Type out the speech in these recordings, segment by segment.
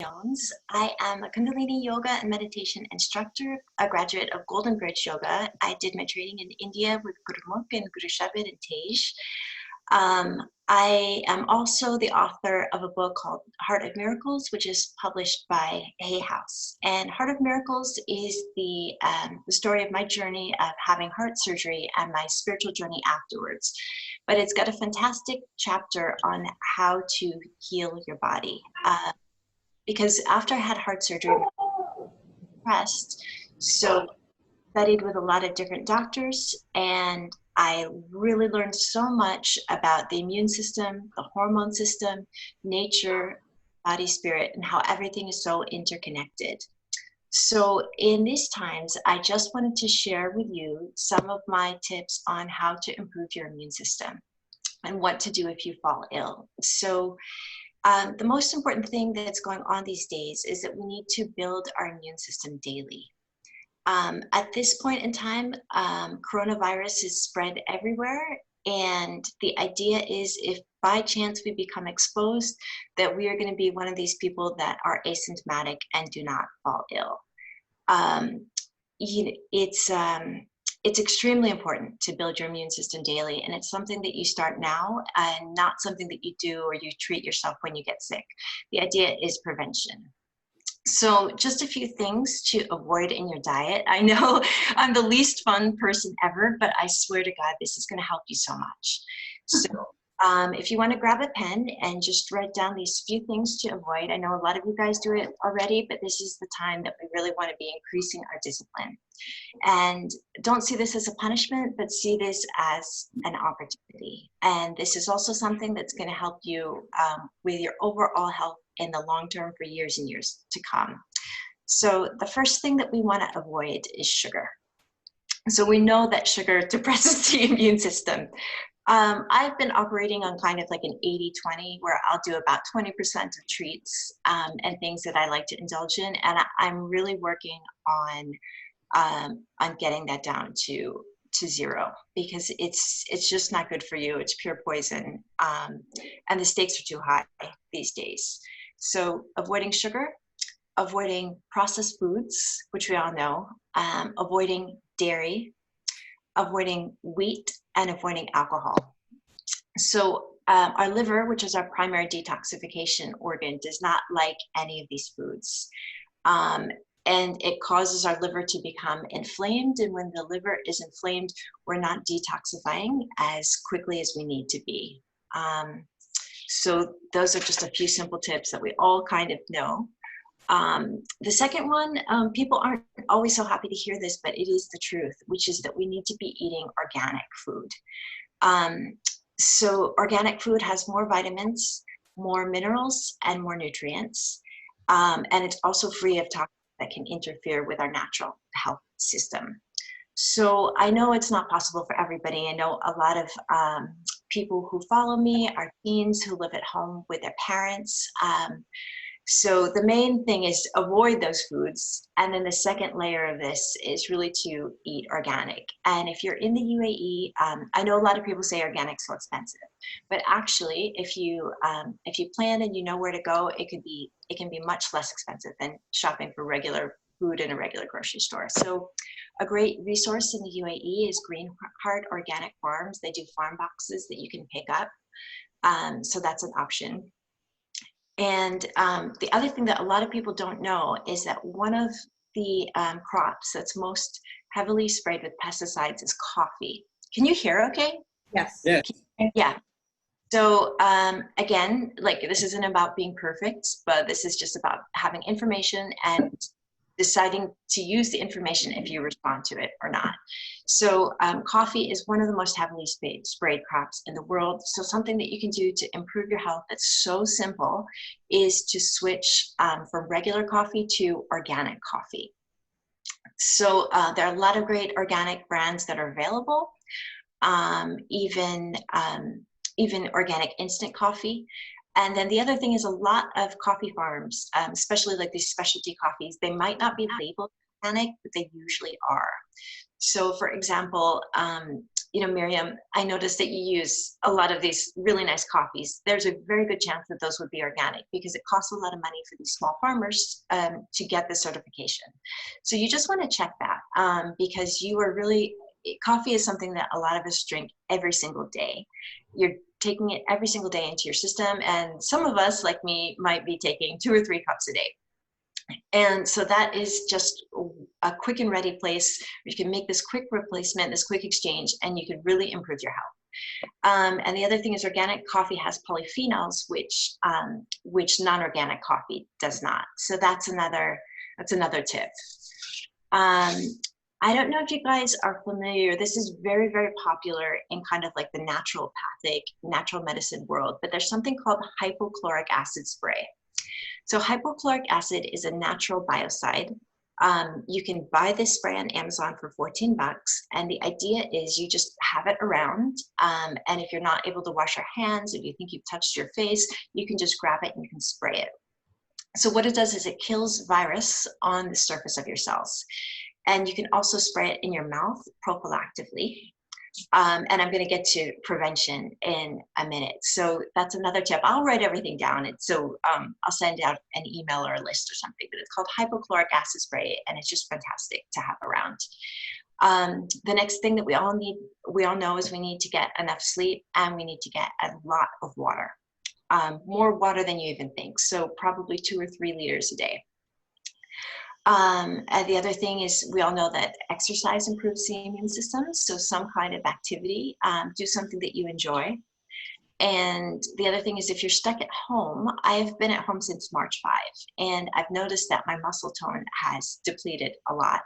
Jones. I am a Kundalini yoga and meditation instructor, a graduate of Golden Bridge Yoga. I did my training in India with Gurmukh and Guru Shabad and Tej. I am also the author of a book called Heart of Miracles, which is published by Hay House. And Heart of Miracles is the story of my journey of having heart surgery and my spiritual journey afterwards. But it's got a fantastic chapter on how to heal your body. Because after I had heart surgery, I was depressed, so studied with a lot of different doctors, and I really learned so much about the immune system, the hormone system, nature, body, spirit, and how everything is so interconnected. So in these times, I just wanted to share with you some of my tips on how to improve your immune system and what to do if you fall ill. So the most important thing that's going on these days is that we need to build our immune system daily. At this point in time, coronavirus is spread everywhere, and the idea is if by chance we become exposed, that we are going to be one of these people that are asymptomatic and do not fall ill. It's extremely important to build your immune system daily, and it's something that you start now and not something that you do or you treat yourself when you get sick. The idea is prevention. So just a few things to avoid in your diet. I know I'm the least fun person ever, but I swear to God, this is going to help you so much. So if you want to grab a pen and just write down these few things to avoid. I know a lot of you guys do it already, but this is the time that we really want to be increasing our discipline. And don't see this as a punishment, but see this as an opportunity. And this is also something that's going to help you with your overall health in the long term for years and years to come. So the first thing that we want to avoid is sugar. So we know that sugar depresses the immune system. I've been operating on kind of like an 80-20, where I'll do about 20% of treats and things that I like to indulge in. And I'm really working on getting that down to zero, because it's just not good for you. It's pure poison. And the stakes are too high these days. So avoiding sugar, avoiding processed foods, which we all know, avoiding dairy, avoiding wheat, and avoiding alcohol. So our liver, which is our primary detoxification organ, does not like any of these foods. And it causes our liver to become inflamed. And when the liver is inflamed, we're not detoxifying as quickly as we need to be. So those are just a few simple tips that we all kind of know. The second one, people aren't always so happy to hear this, but it is the truth, which is that we need to be eating organic food. So organic food has more vitamins, more minerals, and more nutrients. And it's also free of toxins that can interfere with our natural health system. So I know it's not possible for everybody. I know a lot of people who follow me are teens who live at home with their parents. So the main thing is avoid those foods. And then the second layer of this is really to eat organic. And if you're in the UAE, I know a lot of people say organic's so expensive, but actually if you plan and you know where to go, it can be much less expensive than shopping for regular food in a regular grocery store. So a great resource in the UAE is Green Heart Organic Farms. They do farm boxes that you can pick up. So that's an option. And the other thing that a lot of people don't know is that one of the crops that's most heavily sprayed with pesticides is coffee. Can you hear okay? Yes. Yeah. Yeah. So again, like, this isn't about being perfect, but this is just about having information and deciding to use the information if you respond to it or not. So coffee is one of the most heavily sprayed crops in the world. So something that you can do to improve your health that's so simple is to switch from regular coffee to organic coffee. So there are a lot of great organic brands that are available, even organic instant coffee. And then the other thing is a lot of coffee farms, especially like these specialty coffees, they might not be labeled organic, but they usually are. So for example, you know, Miriam, I noticed that you use a lot of these really nice coffees. There's a very good chance that those would be organic because it costs a lot of money for these small farmers to get the certification. So you just want to check that because you are really, coffee is something that a lot of us drink every single day. You're taking it every single day into your system, and some of us, like me, might be taking 2 or 3 cups a day. And so that is just a quick and ready place where you can make this quick replacement, this quick exchange, and you can really improve your health. And the other thing is organic coffee has polyphenols, which non-organic coffee does not. So that's another tip. I don't know if you guys are familiar, this is very, very popular in kind of like the naturopathic, natural medicine world, but there's something called hypochloric acid spray. So hypochloric acid is a natural biocide. You can buy this spray on Amazon for 14 bucks. And the idea is you just have it around. And if you're not able to wash your hands, if you think you've touched your face, you can just grab it and you can spray it. So what it does is it kills virus on the surface of your cells. And you can also spray it in your mouth prophylactically. And I'm going to get to prevention in a minute. So that's another tip. I'll write everything down. So I'll send out an email or a list or something, but it's called hypochloric acid spray, and it's just fantastic to have around. The next thing that we all know is we need to get enough sleep, and we need to get a lot of water, more water than you even think. So probably 2 or 3 liters a day. And the other thing is we all know that exercise improves the immune system. So some kind of activity, do something that you enjoy. And the other thing is if you're stuck at home, I've been at home since March 5, and I've noticed that my muscle tone has depleted a lot.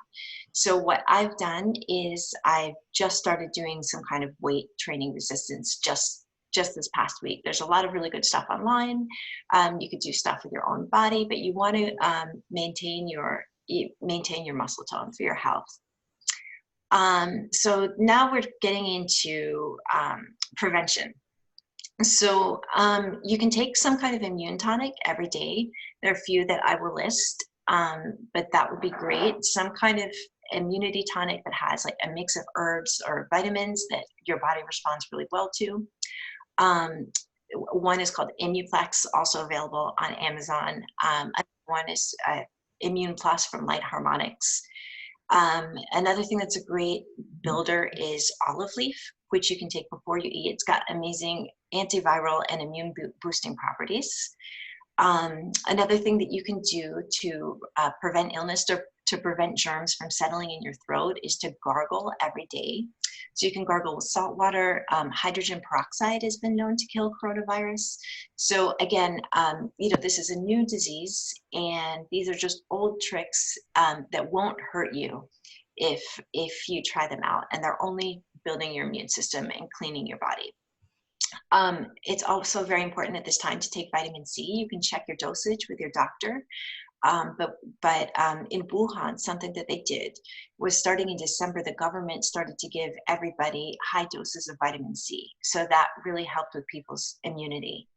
So what I've done is I've just started doing some kind of weight training resistance just this past week. There's a lot of really good stuff online. You could do stuff with your own body, but you want to maintain your muscle tone for your health. So now we're getting into prevention. So you can take some kind of immune tonic every day. There are a few that I will list, but that would be great. Some kind of immunity tonic that has like a mix of herbs or vitamins that your body responds really well to. One is called Immuplex, also available on Amazon. One is Immune Plus from Light Harmonics. Another thing that's a great builder is olive leaf, which you can take before you eat. It's got amazing antiviral and immune boosting properties. Another thing that you can do to prevent illness or to prevent germs from settling in your throat is to gargle every day. So you can gargle with salt water. Hydrogen peroxide has been known to kill coronavirus. So again, this is a new disease, and these are just old tricks that won't hurt you if you try them out, and they're only building your immune system and cleaning your body. It's also very important at this time to take vitamin C. You can check your dosage with your doctor. But in Wuhan, something that they did was starting in December, the government started to give everybody high doses of vitamin C. So that really helped with people's immunity.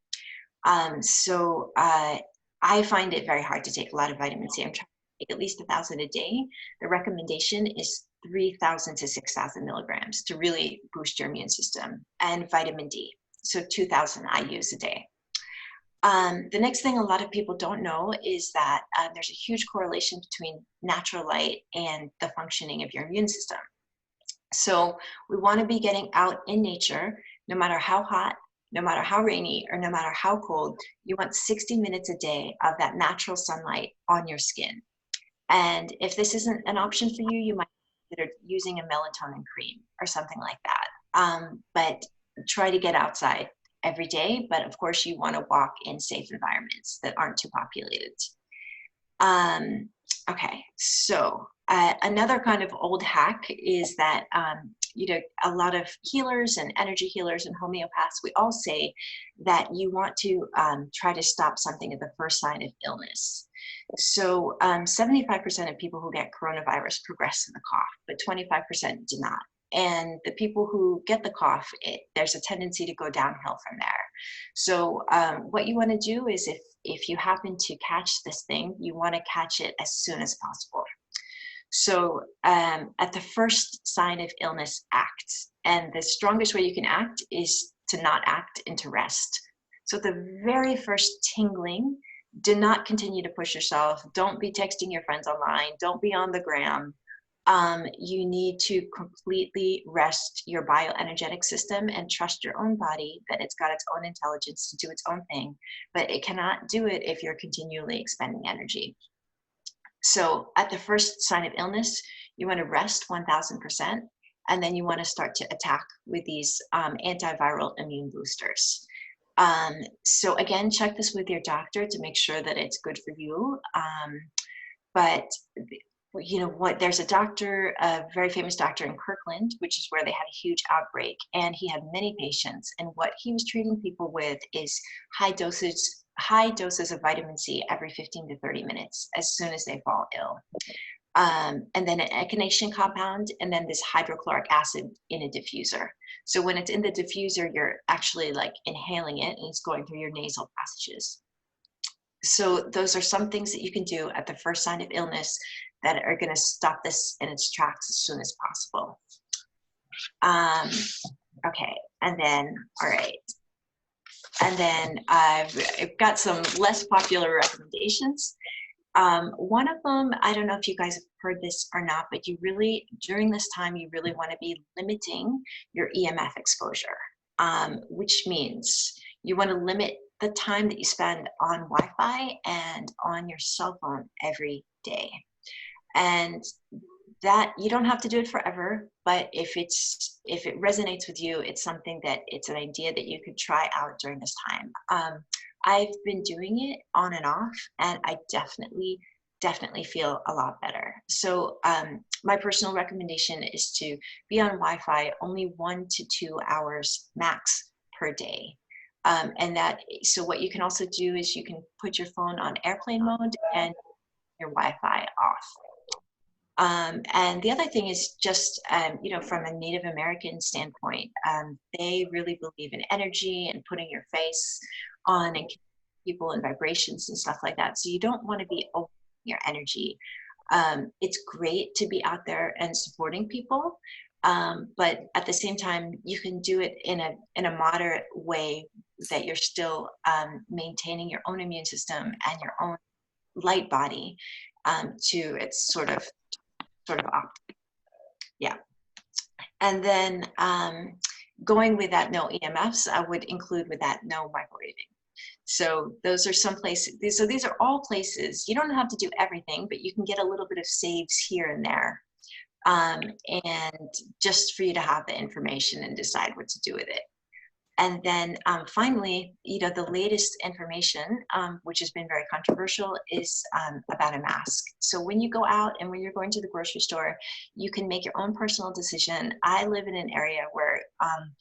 So I find it very hard to take a lot of vitamin C. I'm trying to take at least 1,000 a day. The recommendation is 3,000 to 6,000 milligrams to really boost your immune system, and vitamin D. So 2,000 I use a day. The next thing a lot of people don't know is that there's a huge correlation between natural light and the functioning of your immune system. So we want to be getting out in nature, no matter how hot, no matter how rainy, or no matter how cold. You want 60 minutes a day of that natural sunlight on your skin. And if this isn't an option for you, you might consider using a melatonin cream or something like that. But try to get outside every day, but of course you want to walk in safe environments that aren't too populated. Okay, so another kind of old hack is that a lot of healers and energy healers and homeopaths, we all say that you want to try to stop something at the first sign of illness. So 75% of people who get coronavirus progress in the cough, but 25% do not. And the people who get the cough, there's a tendency to go downhill from there. So what you want to do is if you happen to catch this thing, you want to catch it as soon as possible. So at the first sign of illness, act. And the strongest way you can act is to not act and to rest. So the very first tingling, do not continue to push yourself. Don't be texting your friends online. Don't be on the gram. You need to completely rest your bioenergetic system and trust your own body that it's got its own intelligence to do its own thing, but it cannot do it if you're continually expending energy. So at the first sign of illness, you want to rest 1000%, and then you want to start to attack with these antiviral immune boosters. So again, check this with your doctor to make sure that it's good for you. But you know what, there's a doctor, a very famous doctor in Kirkland, which is where they had a huge outbreak, and he had many patients, and what he was treating people with is high doses of vitamin C every 15 to 30 minutes as soon as they fall ill. And then an echinacea compound, and then this hydrochloric acid in a diffuser. So when it's in the diffuser, you're actually like inhaling it, and it's going through your nasal passages. So those are some things that you can do at the first sign of illness that are going to stop this in its tracks as soon as possible. Okay, and then, all right. And then I've got some less popular recommendations. One of them, I don't know if you guys have heard this or not, but you really, during this time, you really want to be limiting your EMF exposure, which means you want to limit the time that you spend on Wi-Fi and on your cell phone every day. And that, you don't have to do it forever, but if it resonates with you, it's something that, it's an idea that you could try out during this time. I've been doing it on and off, and I definitely feel a lot better. So my personal recommendation is to be on Wi-Fi only 1 to 2 hours max per day. And that, so what you can also do is you can put your phone on airplane mode and your Wi-Fi off. And the other thing is just, you know, from a Native American standpoint, they really believe in energy and putting your face on and people and vibrations and stuff like that. So you don't want to be over your energy. It's great to be out there and supporting people, but at the same time, you can do it in a moderate way that you're still maintaining your own immune system and your own light body to its sort of optimal. Yeah. And then going with that no EMFs, I would include with that no microwaving. So those are some places, so these are all places, you don't have to do everything, but you can get a little bit of saves here and there. And just for you to have the information and decide what to do with it. And then finally, you know, the latest information, which has been very controversial, is about a mask. So when you go out and when you're going to the grocery store, you can make your own personal decision. I live in an area where,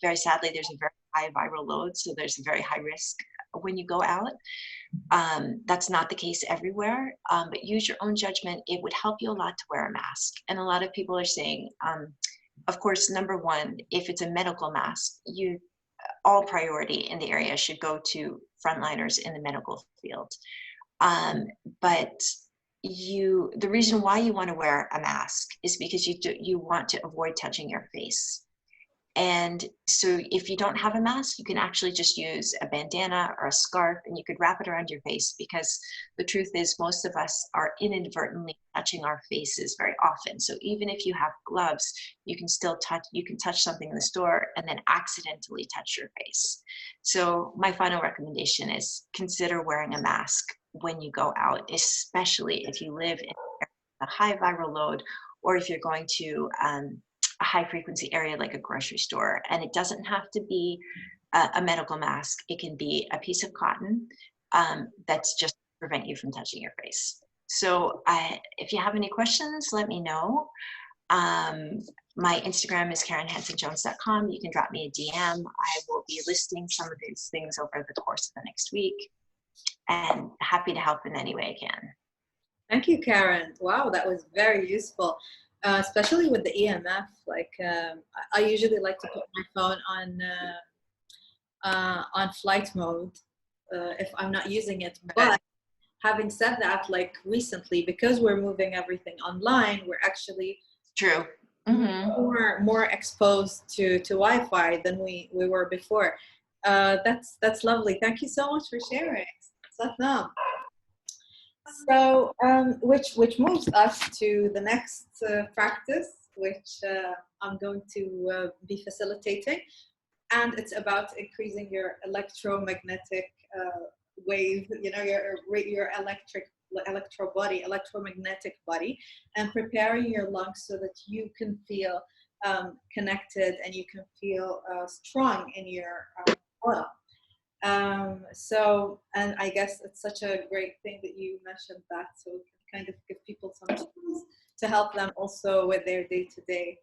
very sadly, there's a very high viral load, so there's a very high risk when you go out. That's not the case everywhere, but use your own judgment. It would help you a lot to wear a mask. And a lot of people are saying, of course, number one, if it's a medical mask, all priority in the area should go to frontliners in the medical field. But the reason why you want to wear a mask is because you want to avoid touching your face. And so if you don't have a mask, you can actually just use a bandana or a scarf, and you could wrap it around your face, because the truth is most of us are inadvertently touching our faces very often. So even if you have gloves, you can still touch something in the store and then accidentally touch your face. So my final recommendation is consider wearing a mask when you go out, especially if you live in a high viral load, or if you're going to a high frequency area like a grocery store. And it doesn't have to be a medical mask. It can be a piece of cotton that's just to prevent you from touching your face. So if you have any questions, let me know. My Instagram is KarenHansonJones.com. You can drop me a DM. I will be listing some of these things over the course of the next week, and happy to help in any way I can. Thank you, Karen. Wow, that was very useful. Especially with the EMF, like I usually like to put my phone on flight mode if I'm not using it. But having said that, like recently, because we're moving everything online, we're actually True. more exposed to Wi-Fi than we were before. That's lovely. Thank you so much for sharing. Satnam. So, which moves us to the next practice, which I'm going to be facilitating, and it's about increasing your electromagnetic wave, you know, your electromagnetic body, and preparing your lungs so that you can feel connected and you can feel strong in your body. So, and I guess it's such a great thing that you mentioned that, so we can kind of give people some tools to help them also with their day-to-day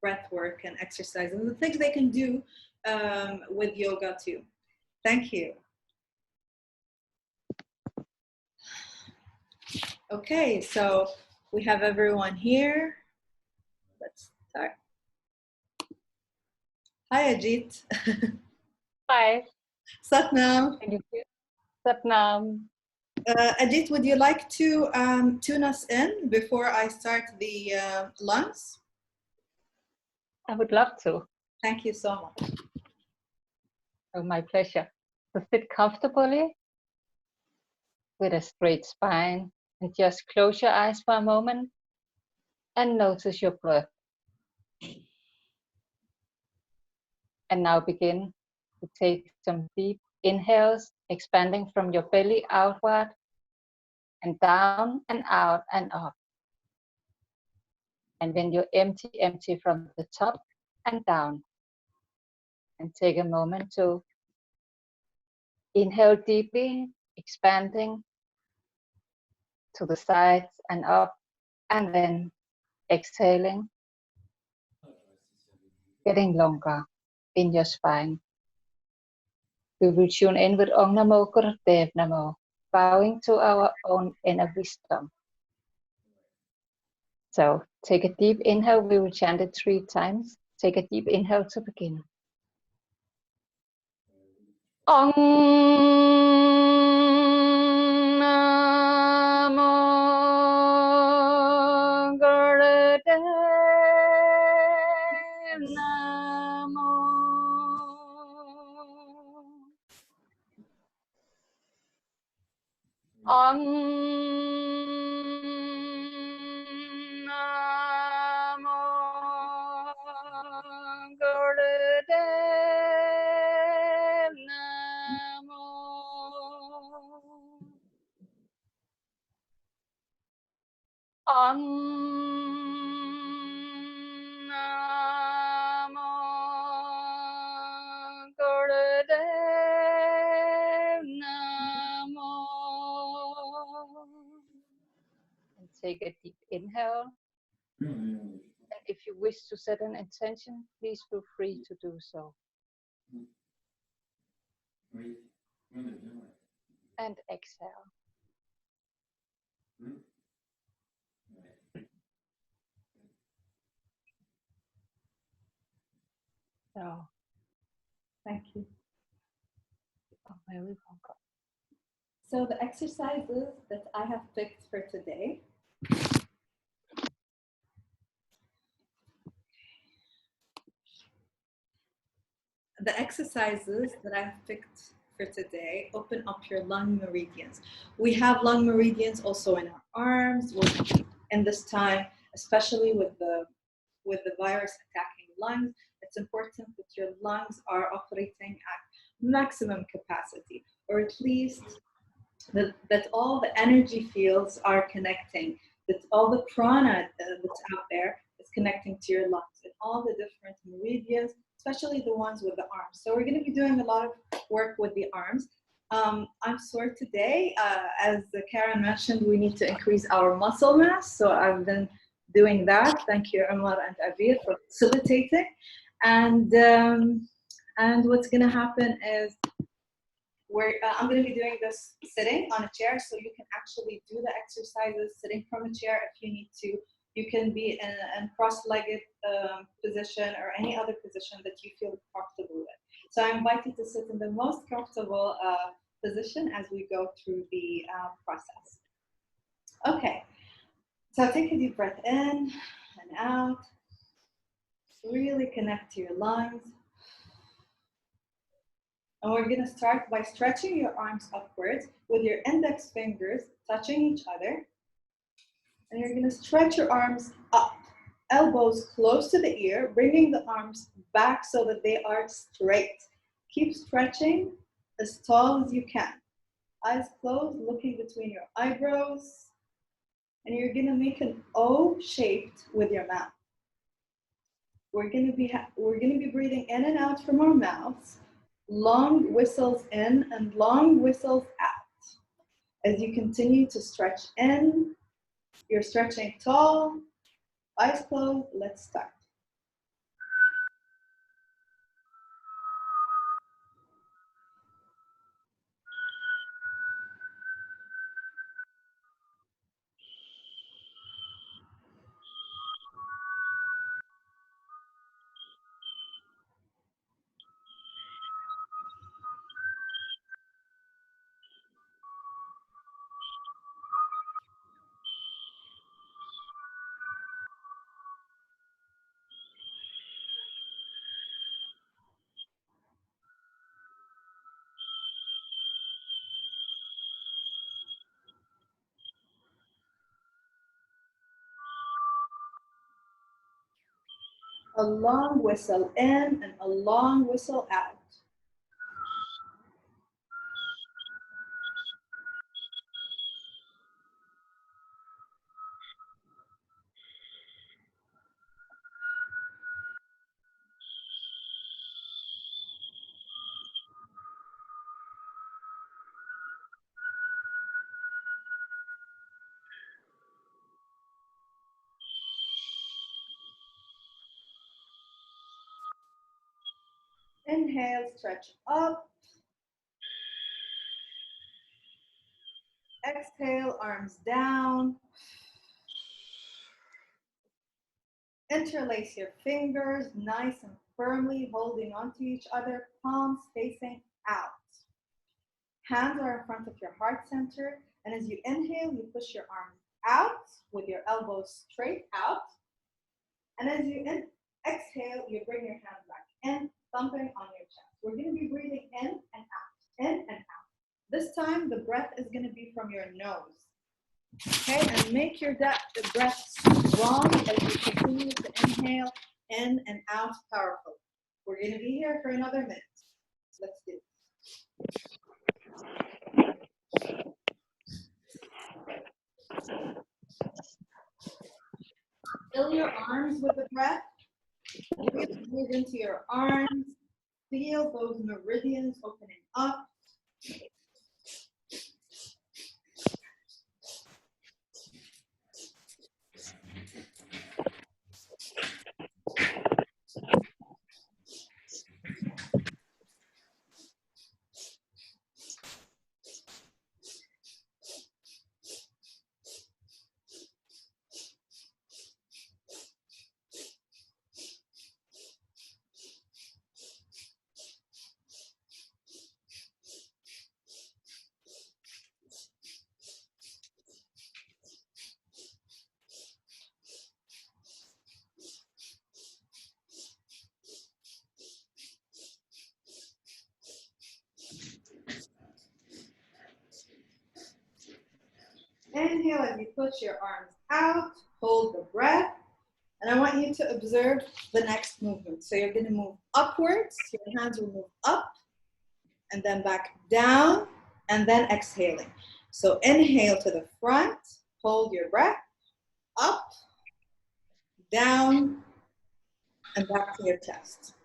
breath work and exercise, and the things they can do with yoga too. Thank you. Okay, so we have everyone here. Let's start. Hi, Ajeet. Hi. Satnam. Thank you. Satnam. Ajeet, would you like to tune us in before I start the lungs? I would love to. Thank you so much. Oh, my pleasure. So sit comfortably with a straight spine and just close your eyes for a moment and notice your breath. And now begin to take some deep inhales, expanding from your belly outward and down and out and up. And when you're empty from the top and down. And take a moment to inhale deeply, expanding to the sides and up, and then exhaling, getting longer in your spine. We will tune in with Om Namo Gurudev Namo, bowing to our own inner wisdom. So take a deep inhale, we will chant it 3 times. Take a deep inhale to begin. Om Namo Gurudev Namo. Om Namo Gurudev Namo. Om Namo Gurudev Namo. And take a deep inhale. And if you wish to set an intention, please feel free to do so. And exhale. So, Thank you. oh, very welcome. So the exercises that I have picked for today . The exercises that I've picked for today open up your lung meridians. We have lung meridians also in our arms. In this time, especially with the virus attacking lungs, it's important that your lungs are operating at maximum capacity, or at least that all the energy fields are connecting, that all the prana that's out there is connecting to your lungs and all the different meridians, especially the ones with the arms. So we're going to be doing a lot of work with the arms. I'm sore today. As Karen mentioned, we need to increase our muscle mass. So I've been doing that. Thank you, Umar and Avir, for facilitating. And what's going to happen is I'm going to be doing this sitting on a chair, so you can actually do the exercises sitting from a chair if you need to. You can be in a cross-legged position or any other position that you feel comfortable with. So I invite you to sit in the most comfortable position as we go through the process. Okay, so take a deep breath in and out. Really connect to your lungs. And we're going to start by stretching your arms upwards with your index fingers touching each other. And you're going to stretch your arms up, elbows close to the ear, bringing the arms back so that they are straight. Keep stretching as tall as you can. Eyes closed, looking between your eyebrows. And you're going to make an O shaped with your mouth. We're going to be breathing in and out from our mouths. Long whistles in and long whistles out. As you continue to stretch in, you're stretching tall, eyes closed. Let's start. A long whistle in and a long whistle out. Inhale, stretch up. Exhale, arms down. Interlace your fingers nice and firmly, holding onto each other, palms facing out. Hands are in front of your heart center, and as you inhale, you push your arms out with your elbows straight out. And as you exhale, you bring your hands back in, thumping on your chest. We're going to be breathing in and out, in and out. This time, the breath is going to be from your nose. Okay, and make your breath strong as you continue to inhale in and out powerfully. We're going to be here for another minute. Let's do it. Fill your arms with the breath. Breathe into your arms. Feel those meridians opening up. Inhale as you push your arms out, hold the breath, and I want you to observe the next movement. So you're going to move upwards, your hands will move up, and then back down, and then exhaling. So inhale to the front, hold your breath, up, down, and back to your chest.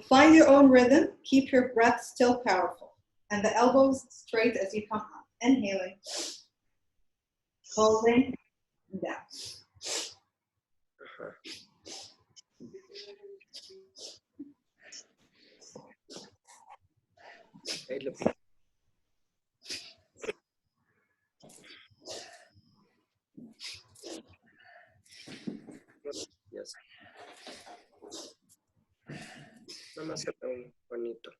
Find your own rhythm, keep your breath still powerful, and the elbows straight as you come up. Inhaling. Holding down. Yes. Demasiado bonito.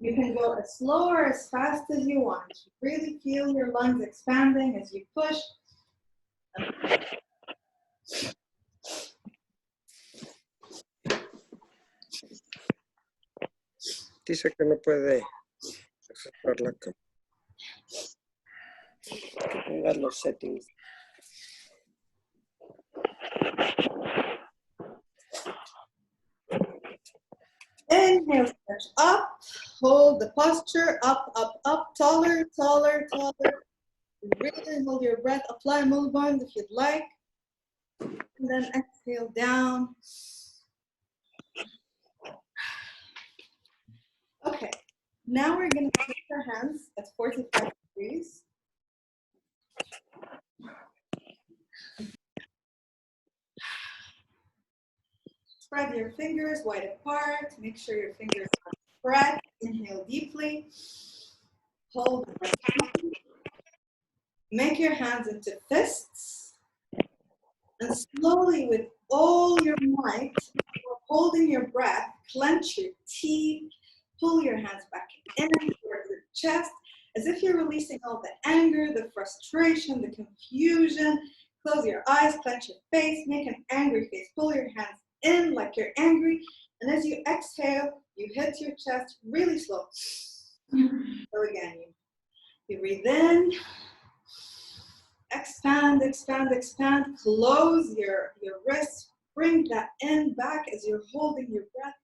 You can go as slow or as fast as you want. Really feel your lungs expanding as you push. Dice que no puede aceptar la cámara. Que ponga los settings. Inhale, stretch up. Hold the posture. Up, up, up. Taller, taller, taller. Really hold your breath. Apply movement if you'd like. And then exhale down. Okay. Now we're going to place our hands at 45 degrees. Spread your fingers wide apart. Make sure your fingers are spread. Inhale deeply. Hold the breath. Make your hands into fists. And slowly, with all your might, holding your breath, clench your teeth, pull your hands back in towards your chest, as if you're releasing all the anger, the frustration, the confusion. Close your eyes, clench your face, make an angry face. Pull your hands in like you're angry. And as you exhale, you hit your chest really slow. So again, you breathe in. Expand, expand, expand. Close your wrists. Bring that in back as you're holding your breath,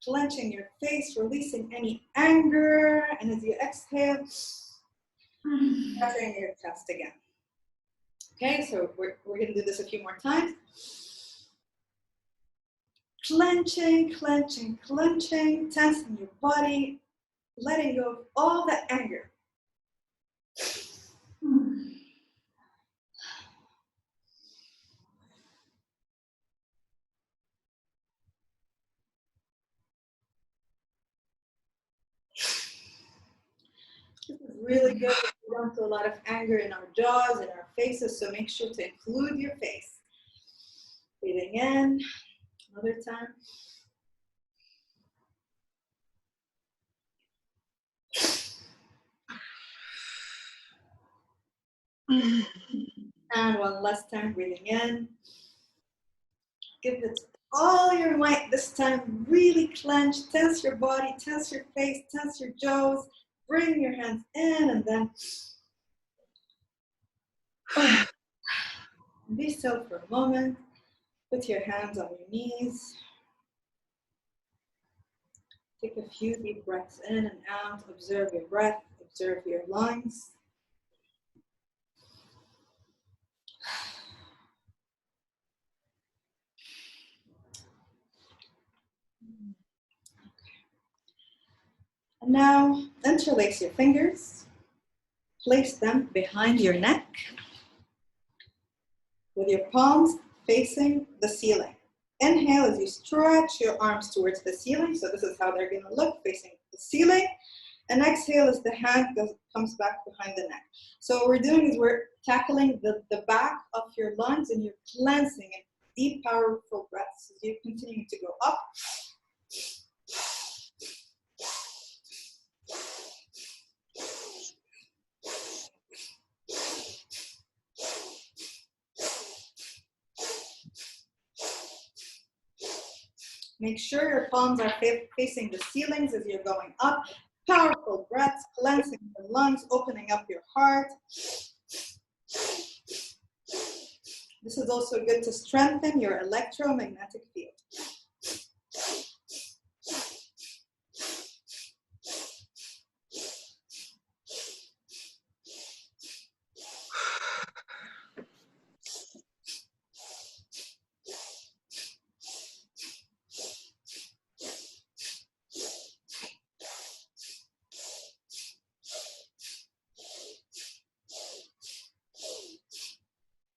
clenching your face, releasing any anger. And as you exhale, pressing your chest again. Okay, so we're going to do this a few more times. Clenching, clenching, clenching, tensing your body, letting go of all that anger. This is really good. We run through a lot of anger in our jaws, in our faces, so make sure to include your face. Breathing in, another time. And one last time, breathing in. Give it all your might this time. Really clench, tense your body, tense your face, tense your jaws. Bring your hands in and then be still for a moment. Put your hands on your knees. Take a few deep breaths in and out. Observe your breath, observe your lungs. And now interlace your fingers. Place them behind your neck with your palms facing the ceiling. Inhale as you stretch your arms towards the ceiling. So this is how they're going to look, facing the ceiling. And exhale as the hand comes back behind the neck. So what we're doing is we're tackling the back of your lungs and you're cleansing it. Deep, powerful breaths as you continue to go up. Make sure your palms are facing the ceilings as you're going up. Powerful breaths, cleansing your lungs, opening up your heart. This is also good to strengthen your electromagnetic field.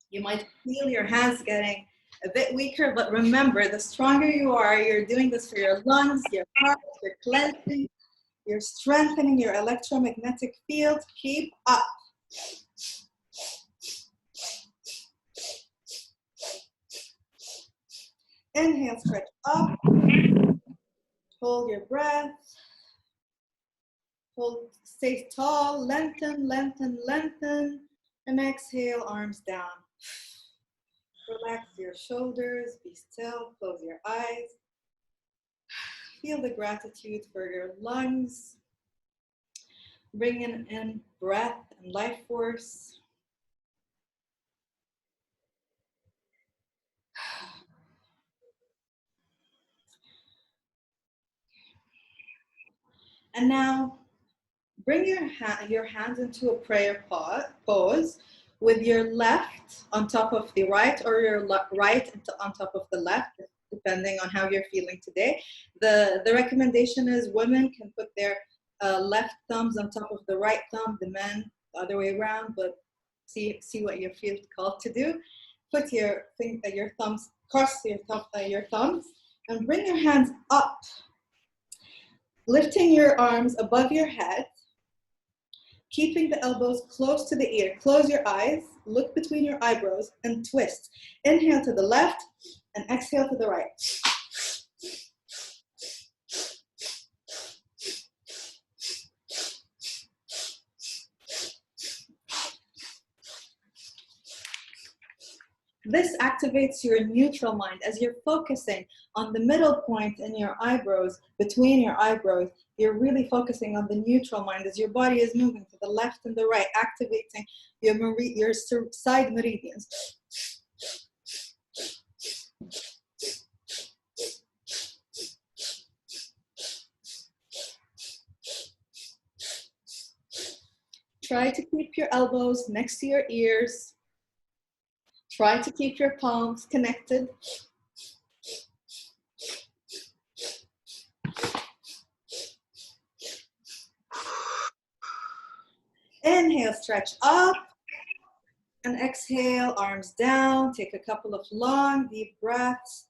You might feel your hands getting a bit weaker, but remember, the stronger you are, you're doing this for your lungs, your heart, your cleansing, you're strengthening your electromagnetic field. Keep up. Inhale, stretch up. Hold your breath. Hold, stay tall, lengthen, lengthen, lengthen, and exhale, arms down. Relax your shoulders, be still, close your eyes. Feel the gratitude for your lungs. Bring in breath and life force. And now, bring your hands into a prayer pose with your left on top of the right, or your right on top of the left, depending on how you're feeling today. The recommendation is women can put their left thumbs on top of the right thumb, the men the other way around, but see what you feel called to do. Put your thumbs, cross your thumbs, and bring your hands up, lifting your arms above your head, keeping the elbows close to the ear. Close your eyes, look between your eyebrows, and twist. Inhale to the left, and exhale to the right. This activates your neutral mind. As you're focusing on the middle point in your eyebrows, between your eyebrows, you're really focusing on the neutral mind as your body is moving to the left and the right, activating your side meridians. Try to keep your elbows next to your ears. Try to keep your palms connected. Inhale, stretch up, and exhale, arms down. Take a couple of long, deep breaths.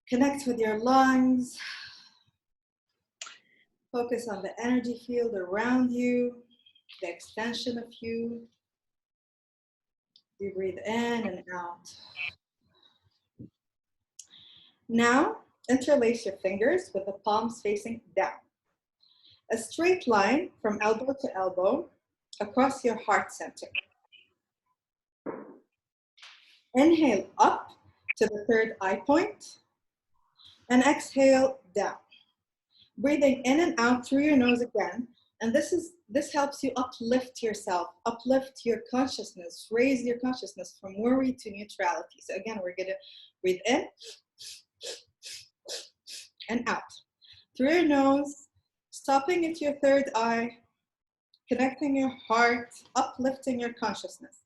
Connect with your lungs. Focus on the energy field around you, the extension of you. You breathe in and out. Now, interlace your fingers with the palms facing down. A straight line from elbow to elbow across your heart center. Inhale up to the third eye point and exhale down. Breathing in and out through your nose again. And this helps you uplift yourself, uplift your consciousness, raise your consciousness from worry to neutrality. So again, we're gonna breathe in and out. Through your nose, stopping at your third eye, connecting your heart, uplifting your consciousness.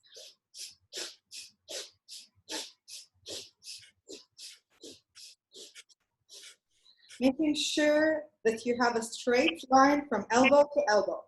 Making sure that you have a straight line from elbow to elbow.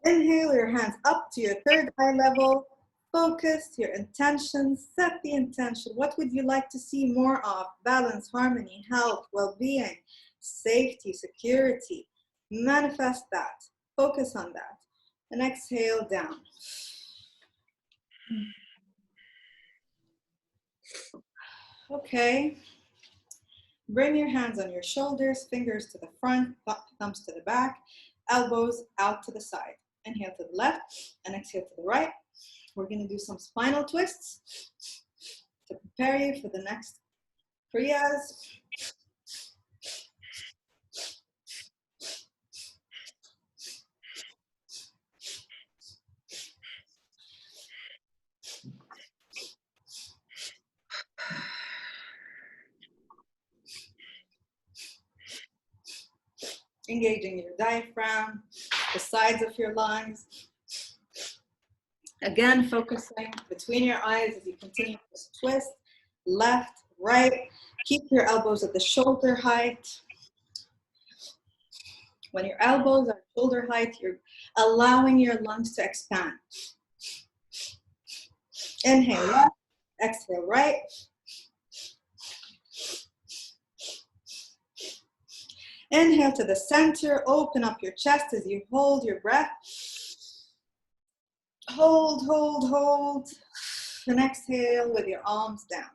Inhale your hands up to your third eye level. Focus your intention, set the intention. What would you like to see more of? Balance, harmony, health, well-being, safety, security. Manifest that. Focus on that. And exhale down. Okay. Bring your hands on your shoulders, fingers to the front, thumbs to the back, elbows out to the side. Inhale to the left and exhale to the right. We're going to do some spinal twists to prepare you for the next Kriyas. Engaging your diaphragm, the sides of your lungs. Again, focusing between your eyes as you continue to twist, left, right. Keep your elbows at the shoulder height. When your elbows are shoulder height, you're allowing your lungs to expand. Inhale left, exhale right. Inhale to the center, open up your chest as you hold your breath. Hold, hold, hold. And exhale with your arms down.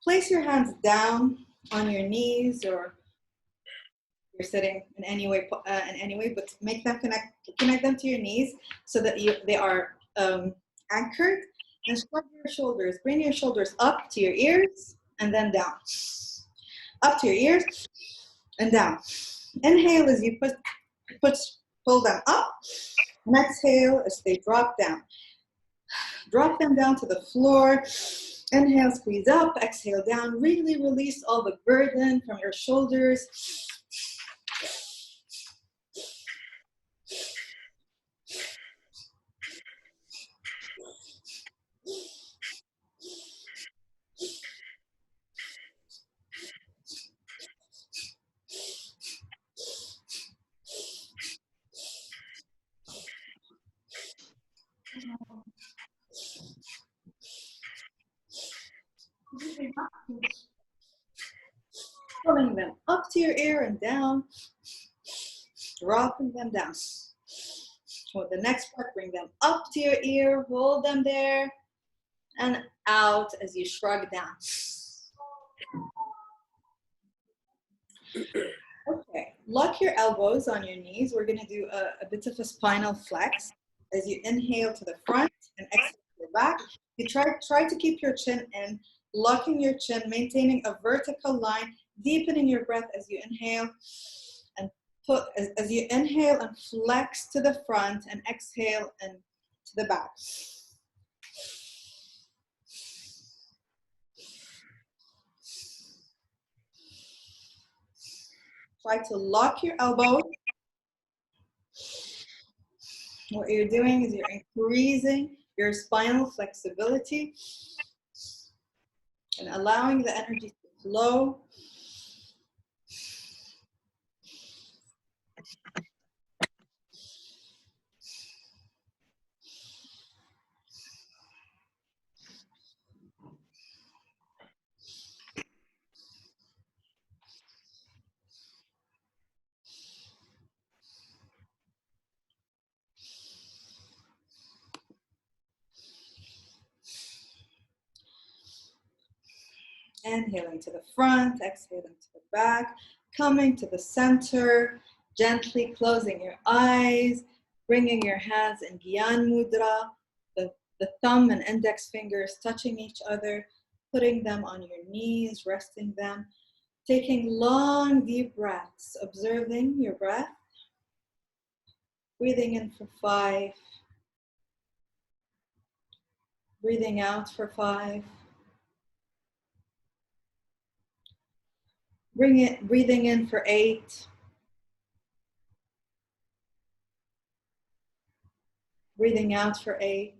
Place your hands down on your knees, or you're sitting in any way, but make them connect them to your knees so that they are anchored. And shrug your shoulders. Bring your shoulders up to your ears and then down. Up to your ears and down. Inhale as you pull them up. And exhale as they drop down. Drop them down to the floor. Inhale, squeeze up. Exhale down. Really release all the burden from your shoulders. Pulling them up to your ear and down, dropping them down. For the next part, bring them up to your ear, hold them there, and out as you shrug down. Okay, lock your elbows on your knees. We're gonna do a bit of a spinal flex. As you inhale to the front and exhale to the back, you try to keep your chin in, locking your chin, maintaining a vertical line, deepening your breath as you inhale, and as you inhale and flex to the front and exhale and to the back. Try to lock your elbows. What you're doing is you're increasing your spinal flexibility and allowing the energy to flow. Inhaling to the front, exhaling to the back, coming to the center, gently closing your eyes, bringing your hands in Gyan Mudra, the thumb and index fingers touching each other, putting them on your knees, resting them, taking long, deep breaths, observing your breath, breathing in for 5, breathing out for 5, breathing in for 8, breathing out for 8,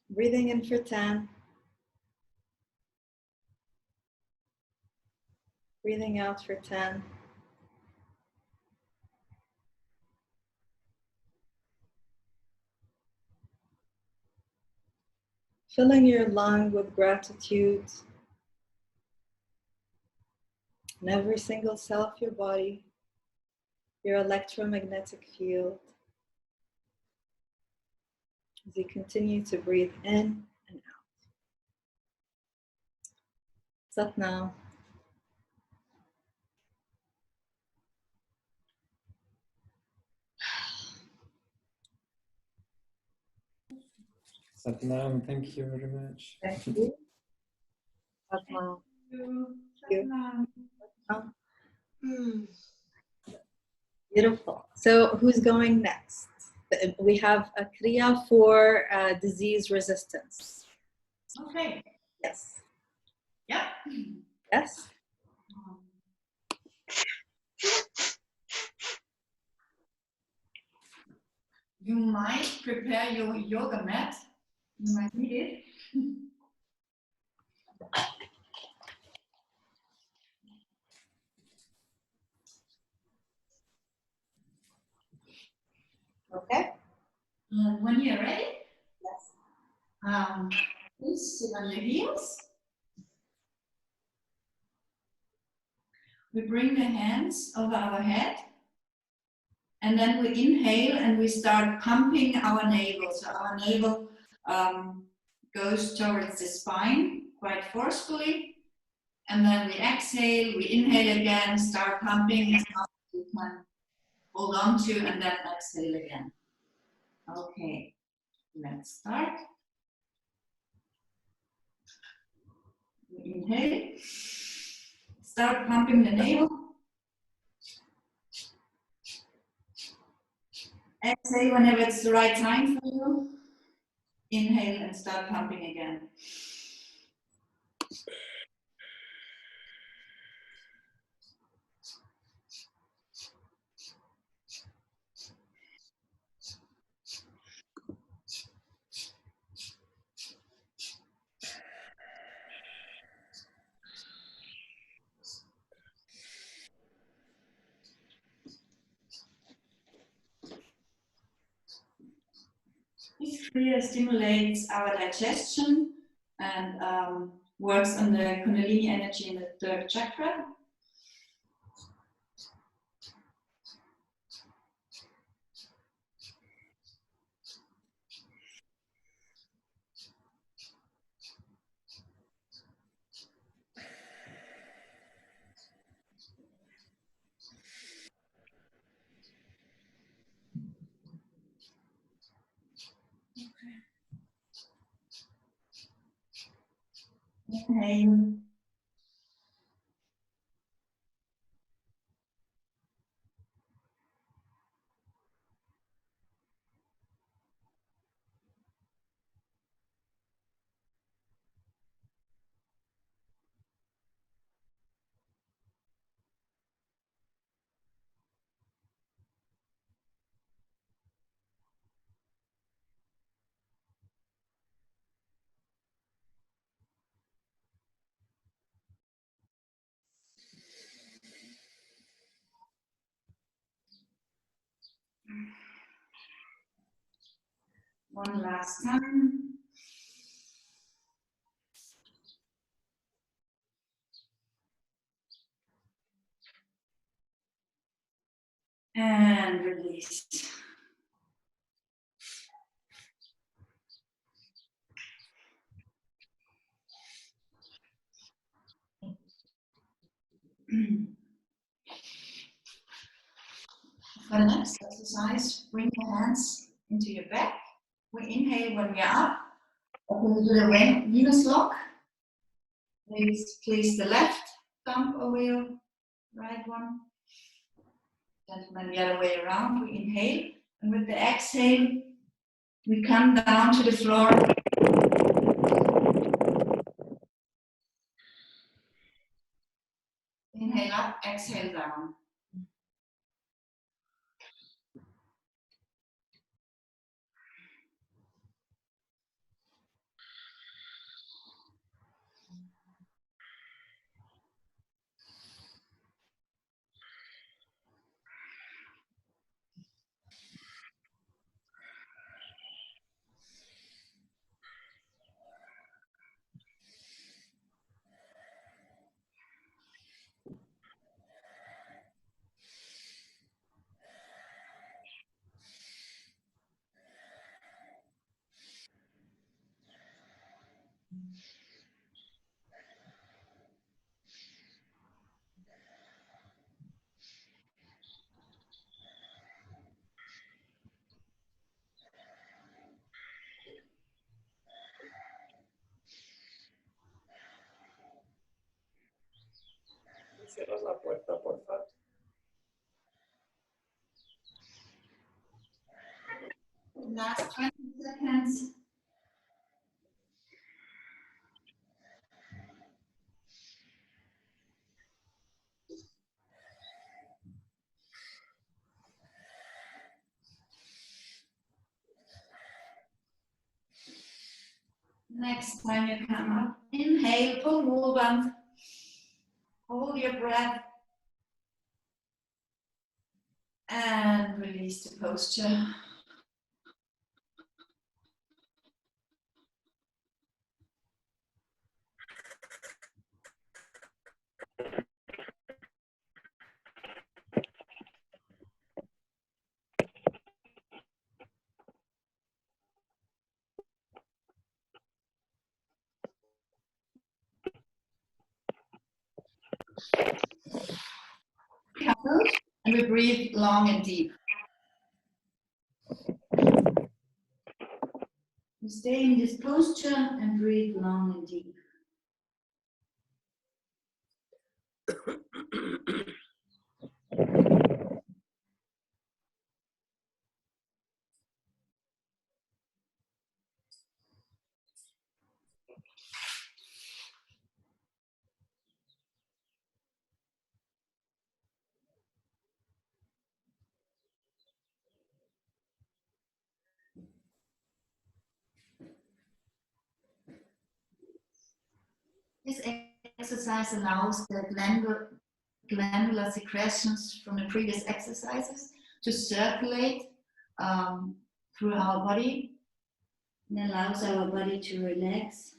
breathing in for 10, breathing out for 10, filling your lung with gratitude in every single cell of your body, your electromagnetic field, as you continue to breathe in and out. Sat Nam. Satnam, thank you very much. Thank you. Sat Nam. Beautiful. So who's going next? We have a Kriya for disease resistance. Okay. Yes. Yeah. Yes. You might prepare your yoga mat. You might need it. Okay? When you're ready, Yes. please sit on your heels. We bring the hands over our head. And then we inhale and we start pumping our navel. So our navel goes towards the spine quite forcefully. And then we exhale, we inhale again, start pumping as much as you can hold on to, and then exhale again. Okay, let's start. We inhale, start pumping the navel. Exhale whenever it's the right time for you. Inhale and start pumping again. This Kriya stimulates our digestion and works on the Kundalini energy in the third chakra. Inhale. One last time. And release. For the next exercise, bring your hands into your back. We inhale when we are up. Okay, we do the Venus lock. Please place the left thumb over your right one. Gentlemen, the other way around. We inhale, and with the exhale, we come down to the floor. Inhale up, exhale down. Cierras la puerta, por favor. Last 20 seconds. Next time you come up, inhale, pull wall band, hold your breath, and release the posture. And we breathe long and deep. We stay in this posture and breathe long and deep. This exercise allows the glandular secretions from the previous exercises to circulate through our body and allows our body to relax.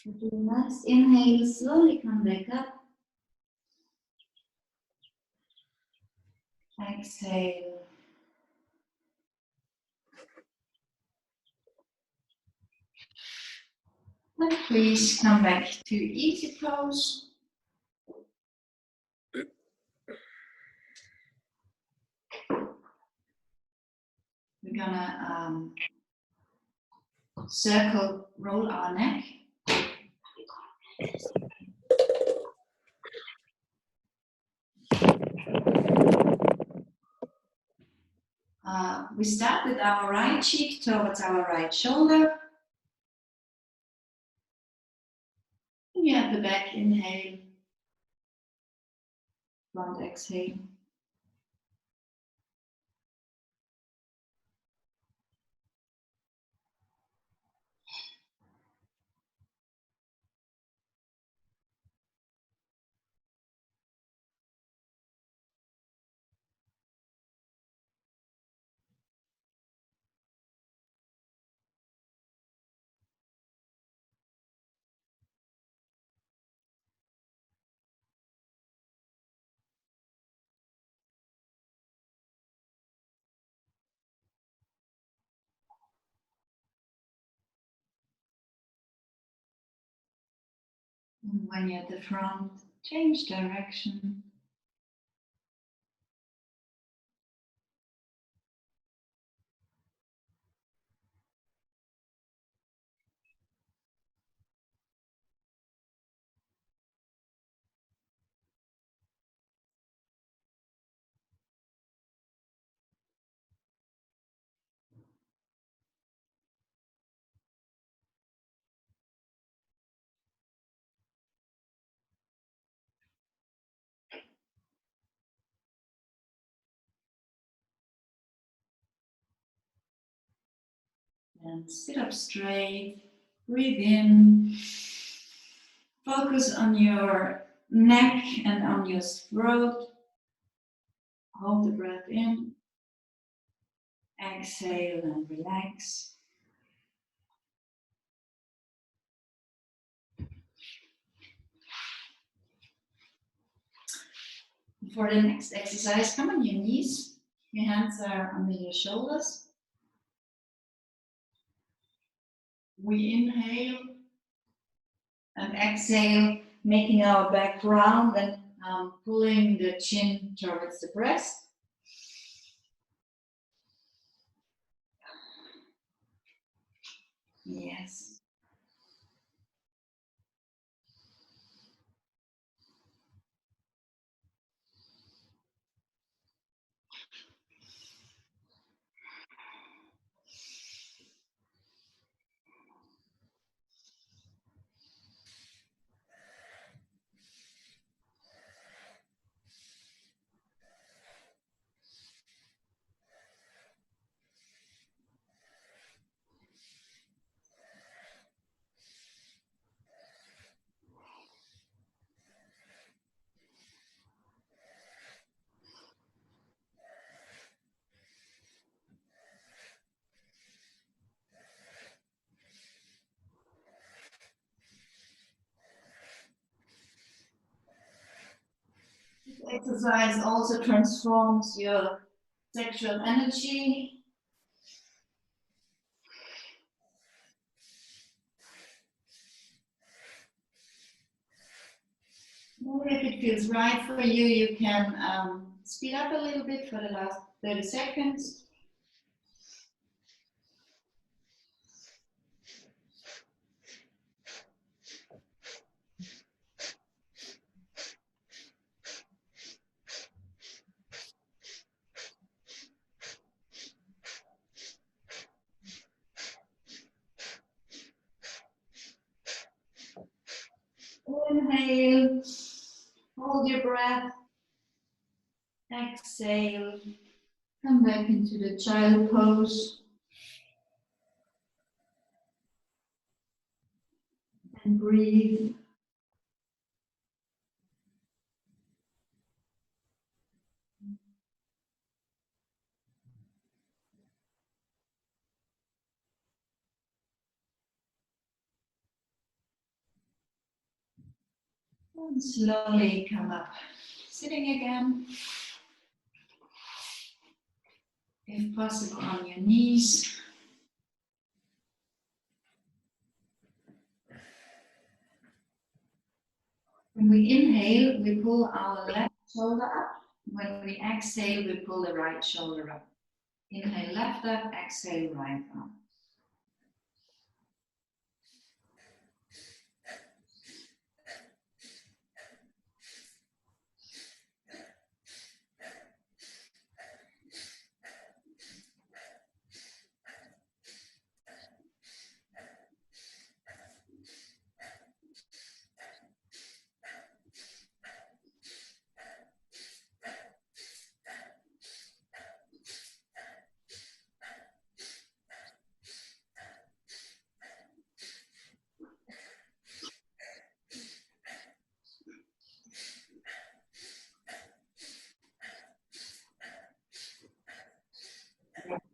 With the next inhale, slowly come back up. Exhale. And please come back to easy pose. We're gonna circle roll our neck. We start with our right cheek towards our right shoulder. And you have the back inhale, front exhale. And when you're at the front, change direction. And sit up straight, breathe in, focus on your neck and on your throat. Hold the breath in, exhale and relax. For the next exercise, come on your knees, your hands are under your shoulders. We inhale and exhale, making our back round and pulling the chin towards the breast. Yes. exercise also transforms your sexual energy. Or if it feels right for you, you can speed up a little bit for the last 30 seconds. Inhale, hold your breath, exhale, come back into the child pose and breathe. And slowly come up, sitting again. If possible, on your knees. When we inhale, we pull our left shoulder up. When we exhale, we pull the right shoulder up. Inhale left up, exhale right up.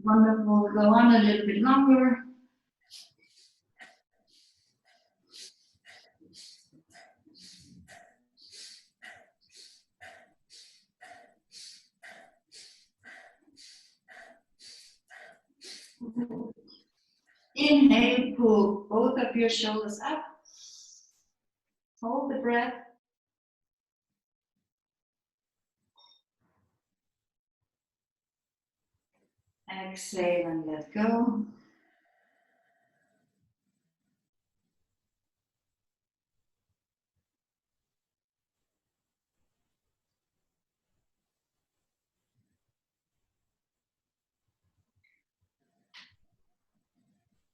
Wonderful. Go on a little bit longer. Inhale, pull both of your shoulders up. Hold the breath. Exhale and let go.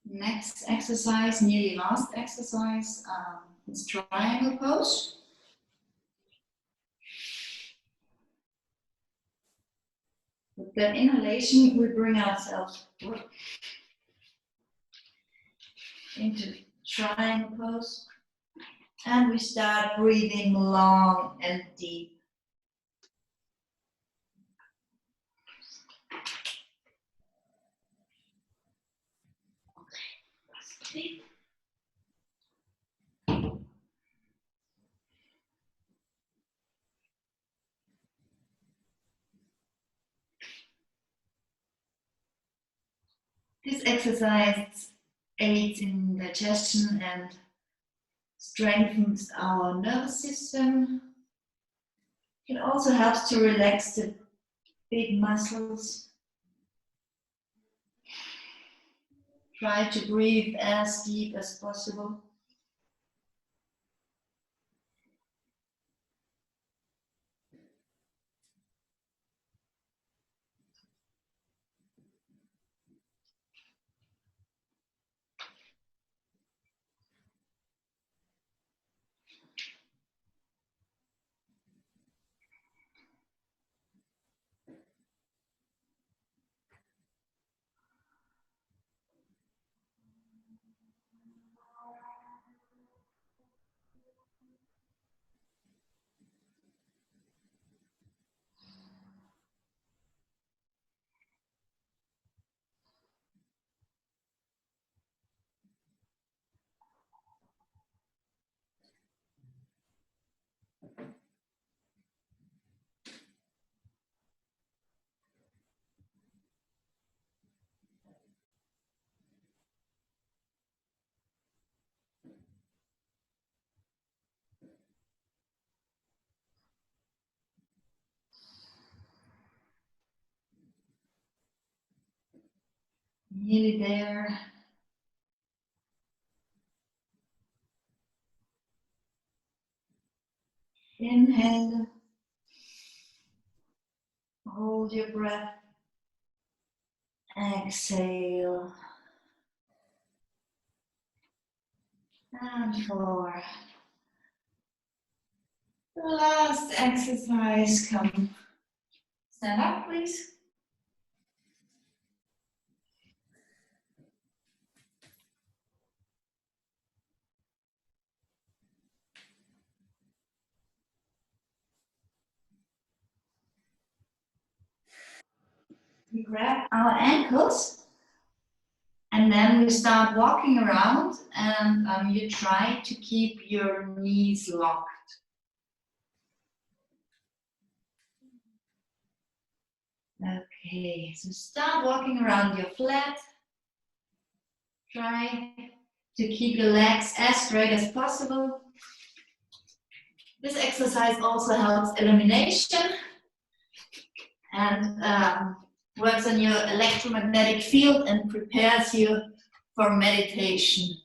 Next exercise, nearly last exercise, is triangle pose. With the inhalation, we bring ourselves into triangle pose. And we start breathing long and deep. This exercise aids in digestion and strengthens our nervous system. It also helps to relax the big muscles. Try to breathe as deep as possible. Nearly there. Inhale. Hold your breath. Exhale. And 4. The last exercise. Come. Stand up, please. We grab our ankles and then we start walking around, and you try to keep your knees locked. Okay, so start walking around your flat. Try to keep your legs as straight as possible. This exercise also helps elimination and works on your electromagnetic field and prepares you for meditation.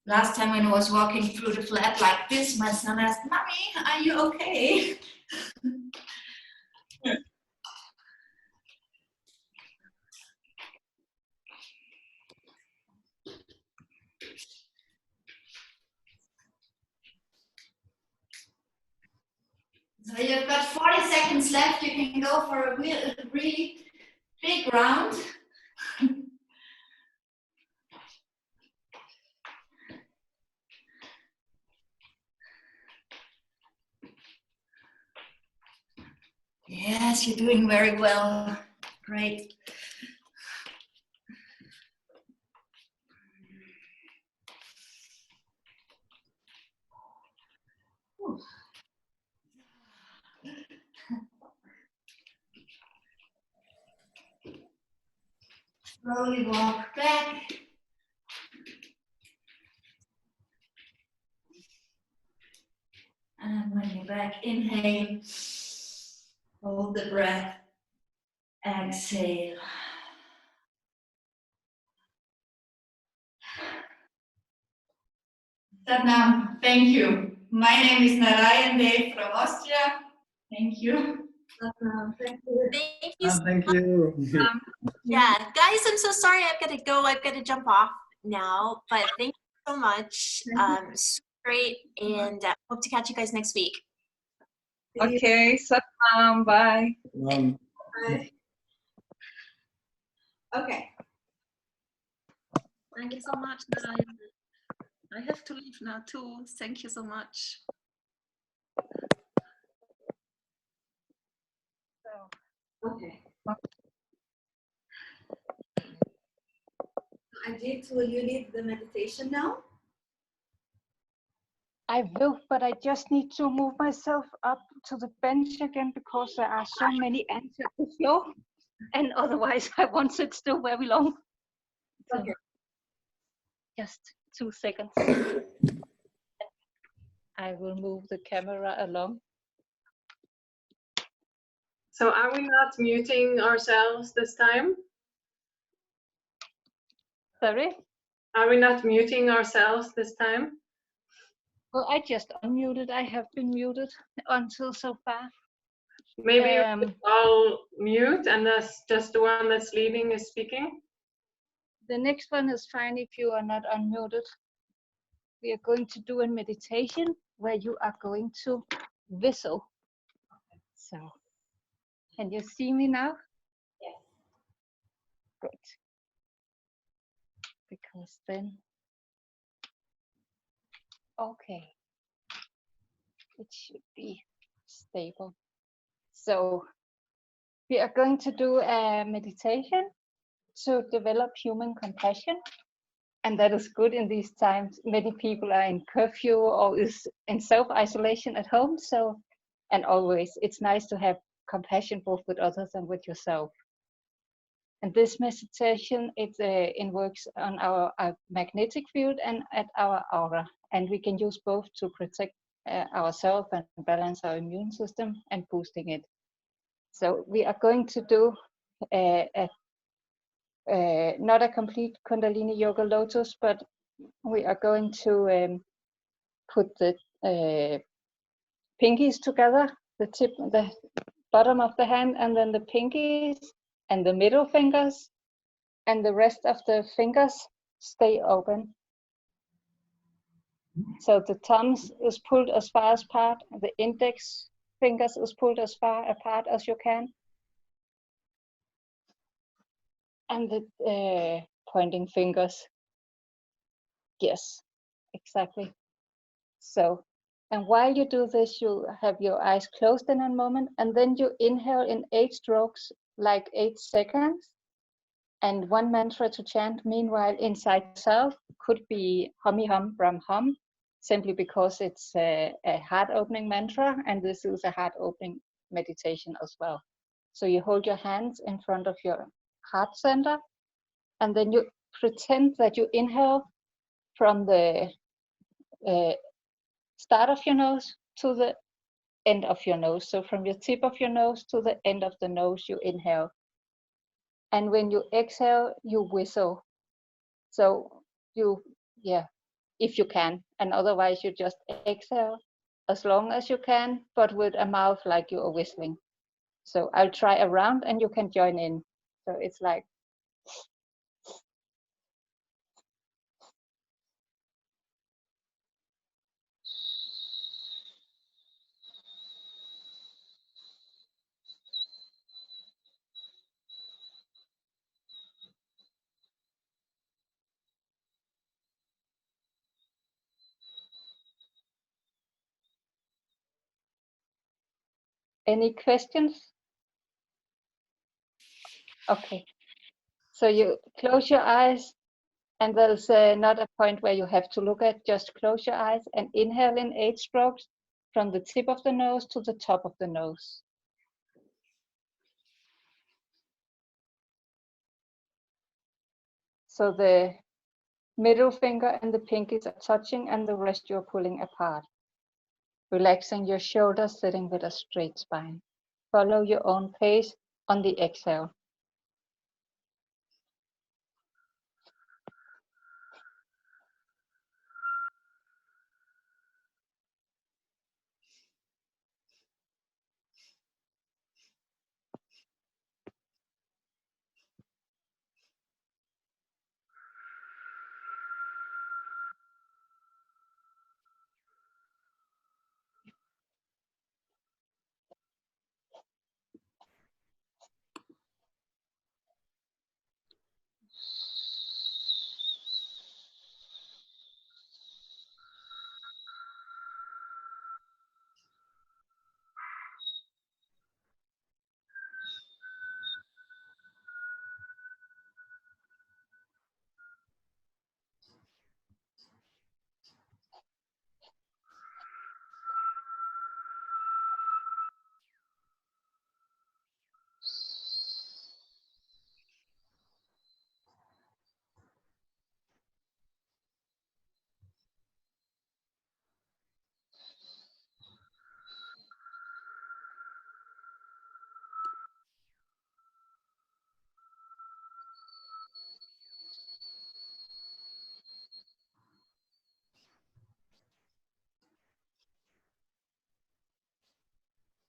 Last time when I was walking through the flat like this, my son asked, "Mommy, are you okay?" So you've got 40 seconds left. You can go for a really big round. Yes, you're doing very well. Great. Slowly walk back. And when you're back, inhale. Hold the breath. Exhale. Satnam, thank you. My name is Naryan from Austria. Thank you. Thank you. Thank you. Thank you. Yeah, guys, I'm so sorry. I've got to go. I've got to jump off now. But thank you so much. So great, and hope to catch you guys next week. Okay, Satnam, bye. Bye. Okay. Thank you so much, Naryan. I have to leave now too. Thank you so much. Okay. Ajeet, will you lead the meditation now? I will, but I just need to move myself up to the bench again because there are so many ants at the floor, and otherwise I won't sit still very long. So Okay. just 2 seconds. I will move the camera along. So are we not muting ourselves this time? Sorry? Are we not muting ourselves this time? Well, I just unmuted. I have been muted until so far. Maybe we should all mute and that's just the one that's leading is speaking? The next one is fine if you are not unmuted. We are going to do a meditation where you are going to whistle. So, can you see me now? Yes. Good. Because then, okay, it should be stable. So, we are going to do a meditation to develop human compassion. And that is good in these times. Many people are in curfew or is in self-isolation at home. So, and always, it's nice to have compassion both with others and with yourself. And this meditation, it works on our magnetic field and at our aura. And we can use both to protect ourselves and balance our immune system and boosting it. So we are going to do not a complete Kundalini Yoga Lotus, but we are going to put the pinkies together, the bottom of the hand, and then the pinkies and the middle fingers, and the rest of the fingers stay open. So the thumbs is pulled as far apart, the index fingers is pulled as far apart as you can, and the pointing fingers. Yes, exactly. So, and while you do this, you have your eyes closed in a moment, and then you inhale in 8 strokes, like 8 seconds, and one mantra to chant. Meanwhile, inside yourself could be hummy hum brum hum, simply because it's a heart-opening mantra, and this is a heart-opening meditation as well. So you hold your hands in front of your heart center, and then you pretend that you inhale from the start of your nose to the end of your nose. So from your tip of your nose to the end of the nose, you inhale. And when you exhale, you whistle. So you, if you can, and otherwise you just exhale as long as you can, but with a mouth like you are whistling. So I'll try a round and you can join in. So it's like, any questions? Okay. So you close your eyes, and there's not a point where you have to look at, just close your eyes and inhale in 8 strokes from the tip of the nose to the top of the nose. So the middle finger and the pinkies are touching, and the rest you're pulling apart. Relaxing your shoulders, sitting with a straight spine. Follow your own pace on the exhale.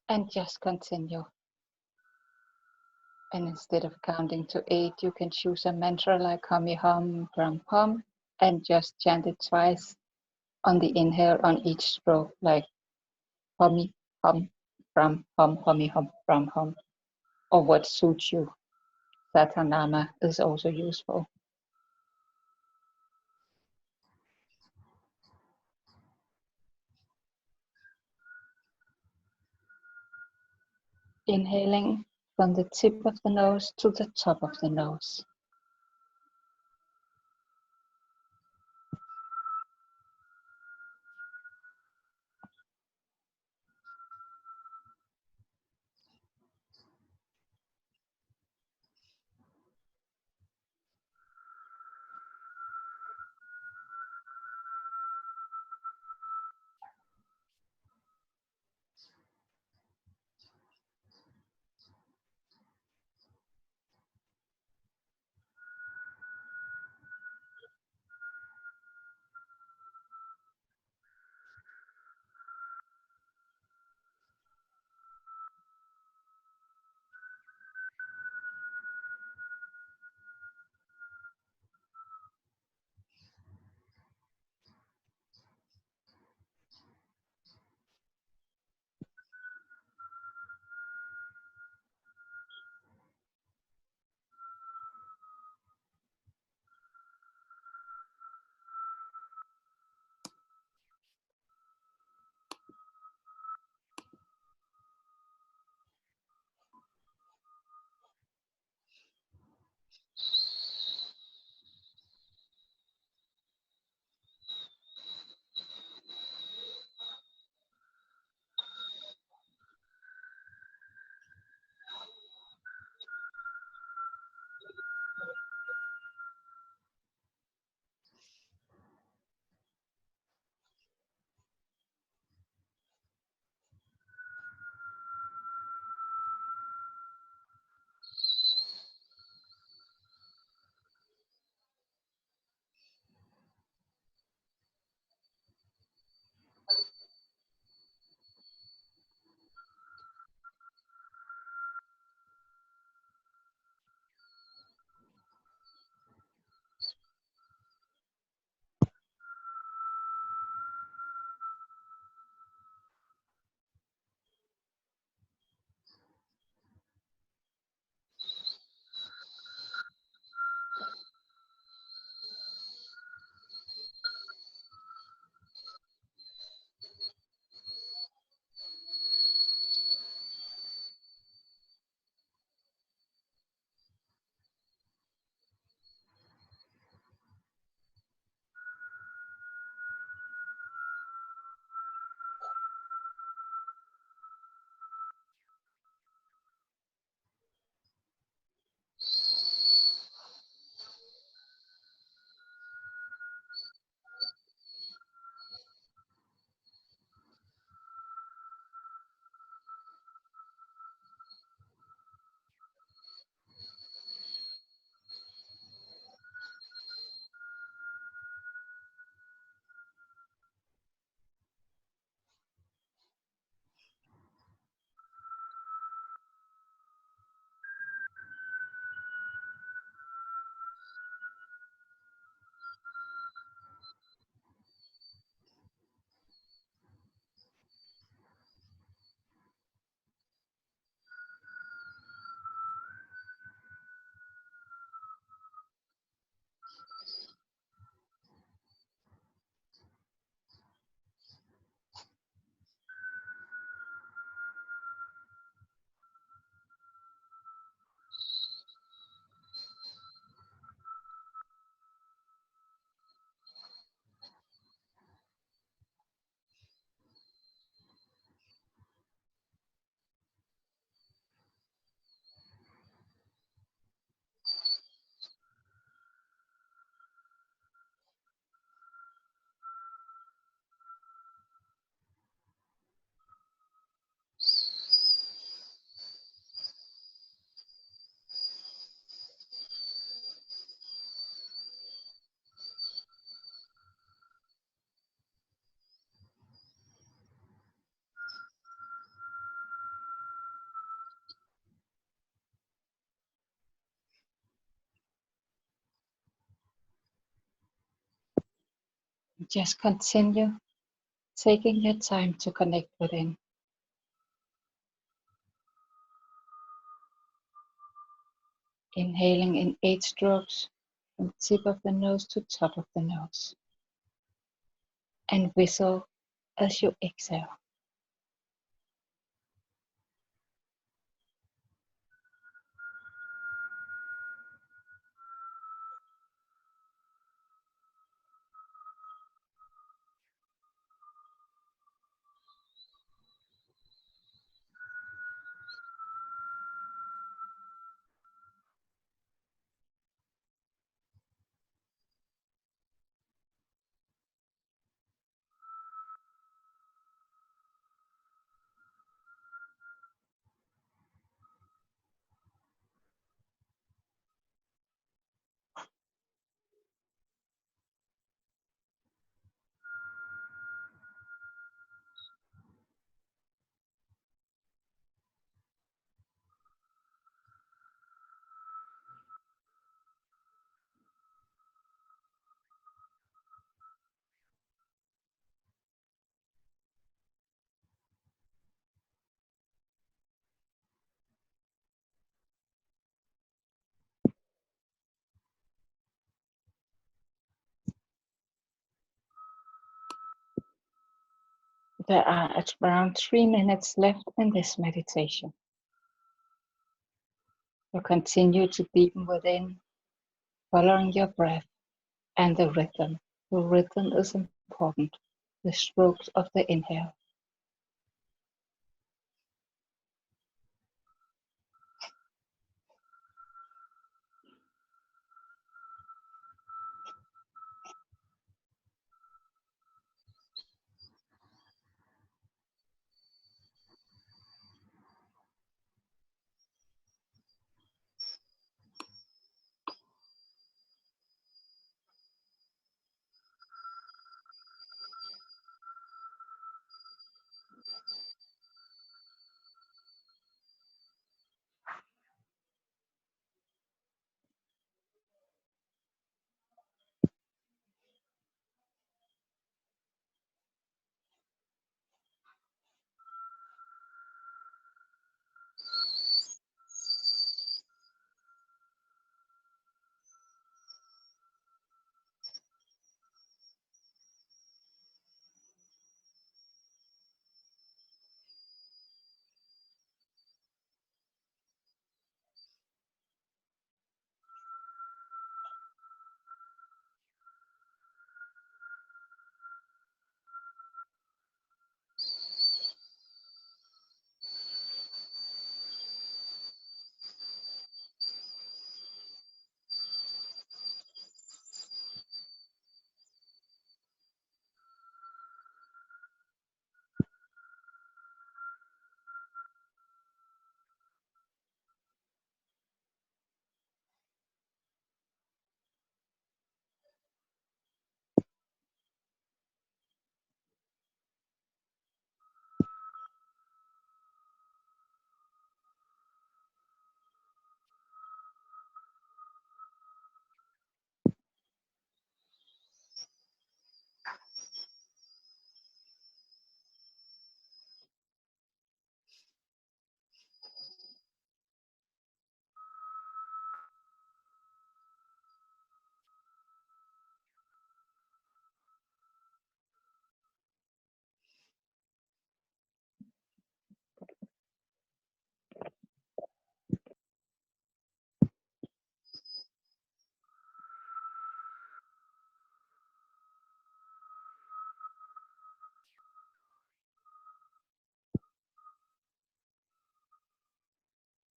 And just continue. And instead of counting to 8, you can choose a mantra like hummy hum, brum hum, and just chant it twice on the inhale on each stroke, like hummy hum, brum hum, hummy hum, brum hum, or what suits you. Satanama is also useful. Inhaling from the tip of the nose to the top of the nose. Just continue taking your time to connect within. Inhaling in 8 strokes from tip of the nose to top of the nose. And whistle as you exhale. There are around 3 minutes left in this meditation. You continue to deepen within, following your breath and the rhythm. The rhythm is important. The strokes of the inhale.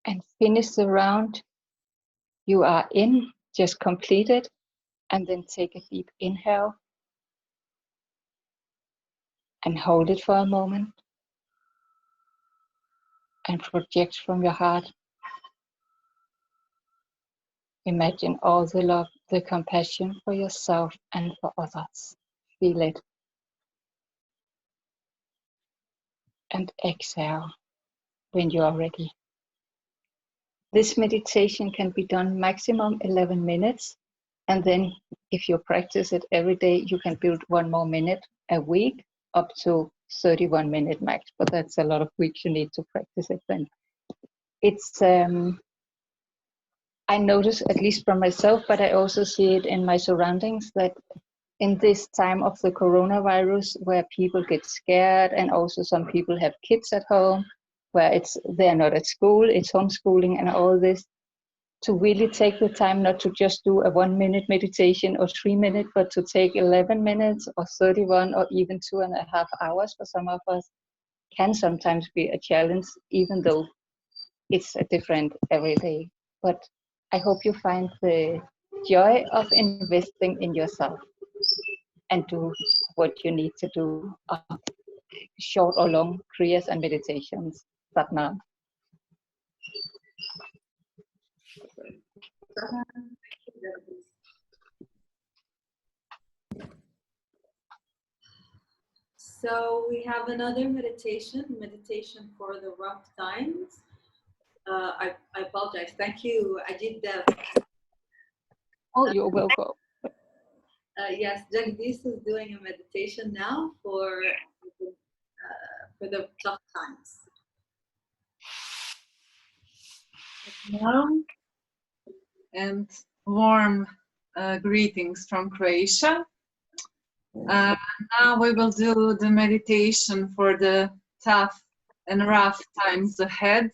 And finish the round you are in, just complete it, and then take a deep inhale and hold it for a moment and project from your heart. Imagine all the love, the compassion for yourself and for others. Feel it. And exhale when you are ready. This meditation can be done maximum 11 minutes, And then if you practice it every day, you can build 1 more minute a week up to 31 minute max, but that's a lot of weeks you need to practice it then. It's, I notice, at least from myself, but I also see it in my surroundings, that in this time of the coronavirus, where people get scared, and also some people have kids at home, where they're not at school, it's homeschooling and all this, to really take the time not to just do a 1 minute meditation or 3 minutes, but to take 11 minutes or 31 or even 2.5 hours for some of us, can sometimes be a challenge, even though it's a different every day. But I hope you find the joy of investing in yourself and do what you need to do, short or long kriyas and meditations. Satnam. So we have another meditation for the rough times. I apologize. Thank you, Ajeet Dev. Oh, you're welcome. Yes, Jagedeesh is doing a meditation now for the tough times. Hello and warm greetings from Croatia. Now we will do the meditation for the tough and rough times ahead.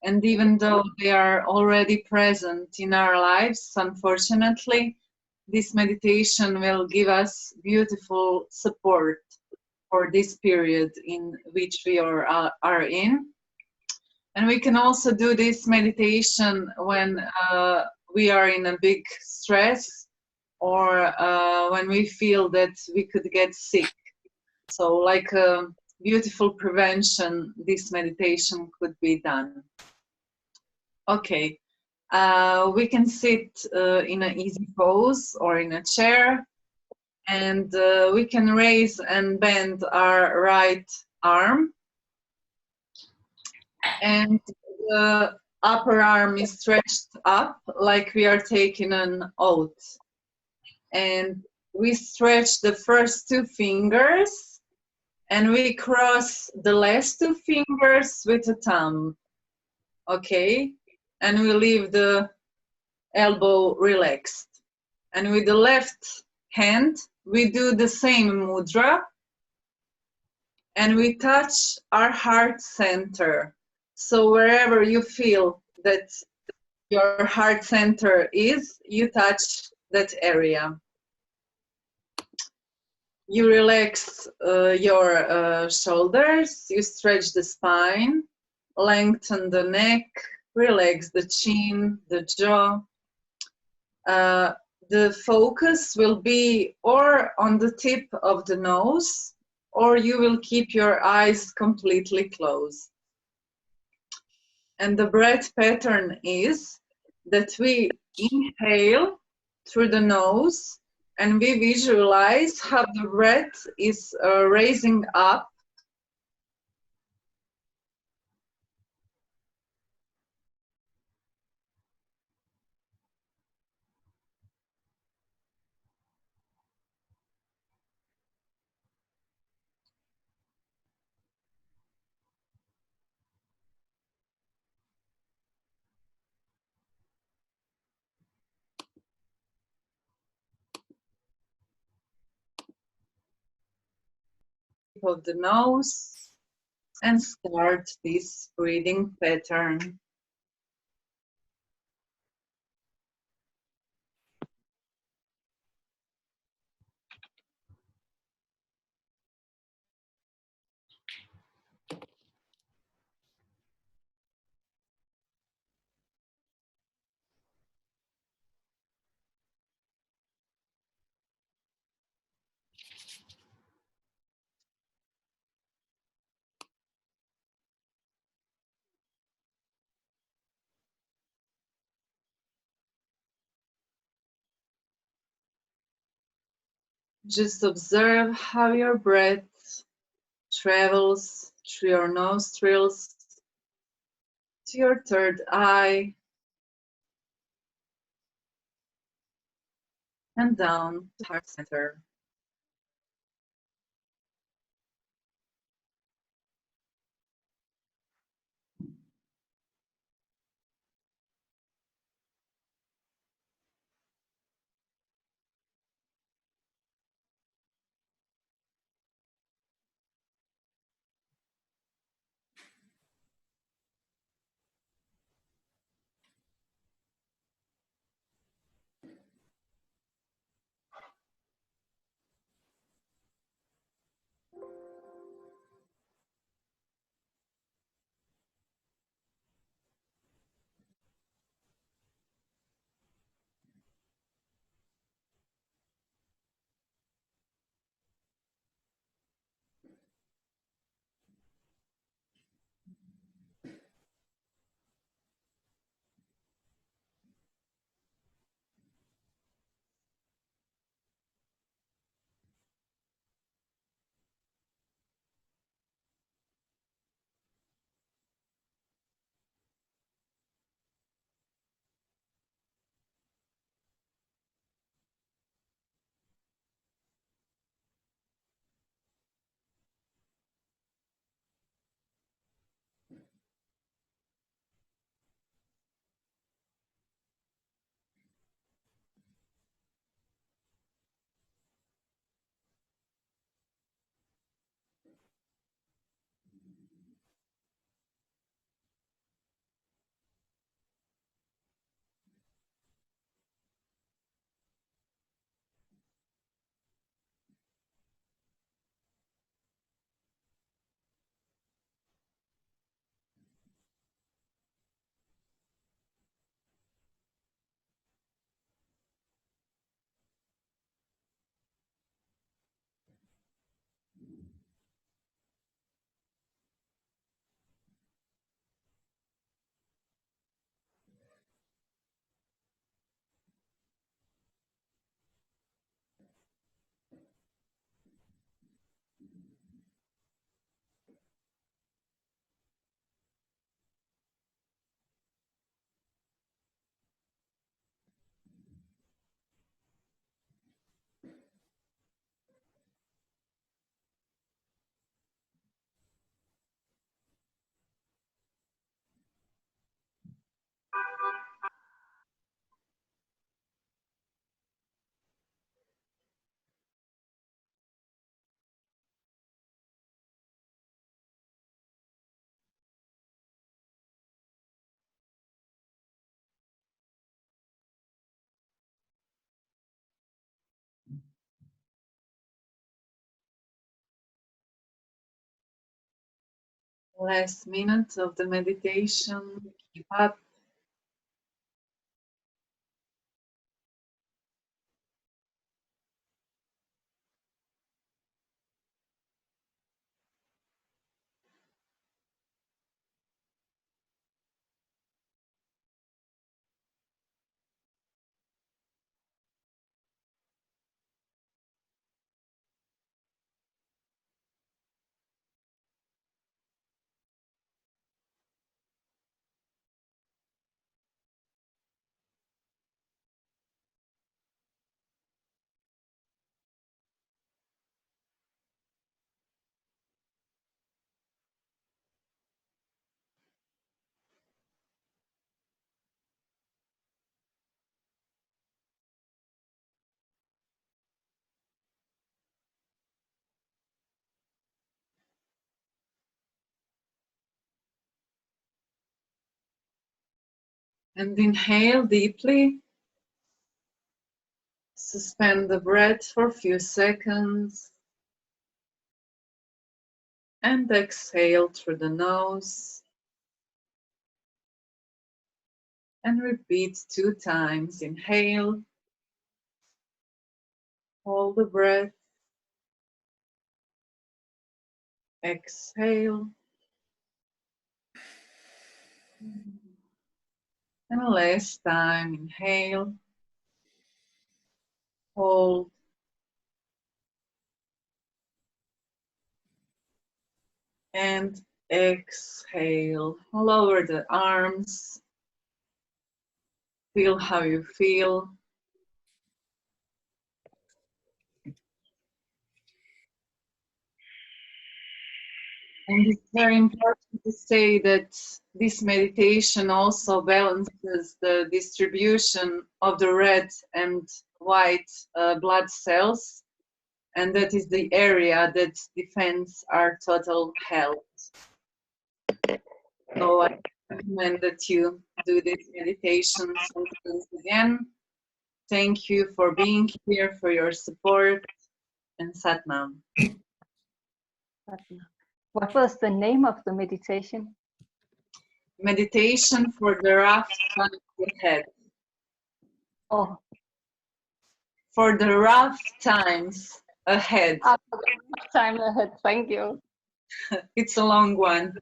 And even though they are already present in our lives, unfortunately, this meditation will give us beautiful support for this period in which we are in. And we can also do this meditation when we are in a big stress, or when we feel that we could get sick. So like a beautiful prevention, this meditation could be done. Okay, we can sit in an easy pose or in a chair, and we can raise and bend our right arm, and the upper arm is stretched up like we are taking an oath. And we stretch the first 2 fingers, and we cross the last 2 fingers with a thumb. Okay, and we leave the elbow relaxed. And with the left hand, we do the same mudra, and we touch our heart center. So wherever you feel that your heart center is, you touch that area. You relax your shoulders, you stretch the spine, lengthen the neck, relax the chin, the jaw. The focus will be or on the tip of the nose, or you will keep your eyes completely closed. And the breath pattern is that we inhale through the nose, and we visualize how the breath is raising up of the nose and start this breathing pattern. Just observe how your breath travels through your nostrils to your third eye, and down to heart center. Last minute of the meditation. Keep up. And inhale deeply. Suspend the breath for a few seconds. And exhale through the nose. And repeat 2 times. Inhale. Hold the breath. Exhale. And last time, inhale. Hold. And exhale. Lower the arms. Feel how you feel. And it's very important to say that this meditation also balances the distribution of the red and white blood cells, and that is the area that defends our total health. So I recommend that you do this meditation sometimes again. Thank you for being here, for your support, and Satnam. What was the name of the meditation? Meditation for the rough times ahead. Oh, For the rough times ahead. for the rough time ahead. Thank you. It's a long one.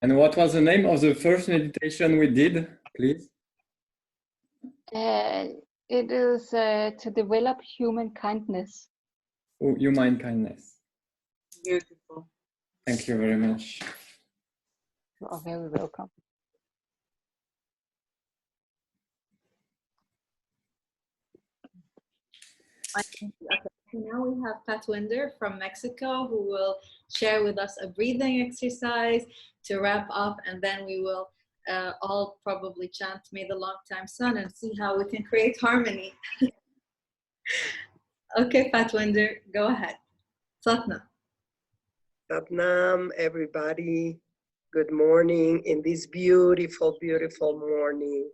And what was the name of the first meditation we did, please? It is to develop human kindness. Oh, human kindness. Beautiful. Thank you very much. You are very welcome. Okay, now we have Patwinder from Mexico who will share with us a breathing exercise to wrap up, and then we will all probably chant May the Long Time Sun and see how we can create harmony. Okay, Patwinder, go ahead. Satnam. Satnam, everybody. Good morning in this beautiful, beautiful morning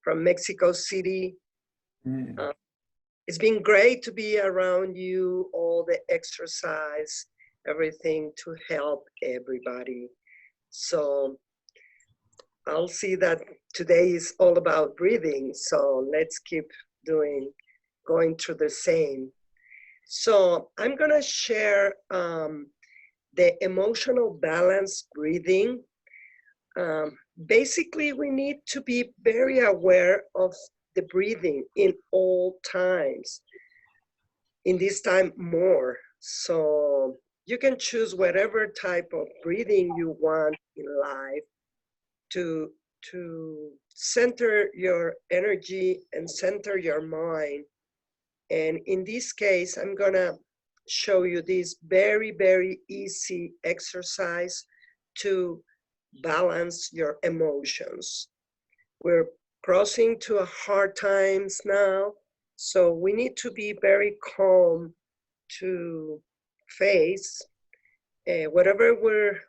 from Mexico City. It's been great to be around you, all the exercise, everything to help everybody. So I'll see that today is all about breathing. So let's keep going through the same. So I'm gonna share the emotional balance breathing. Basically, we need to be very aware of the breathing in all times. In this time more. So you can choose whatever type of breathing you want in life to center your energy and center your mind. And in this case, I'm gonna show you this very, very easy exercise to balance your emotions. We're crossing to a hard times now, so we need to be very calm to face whatever we're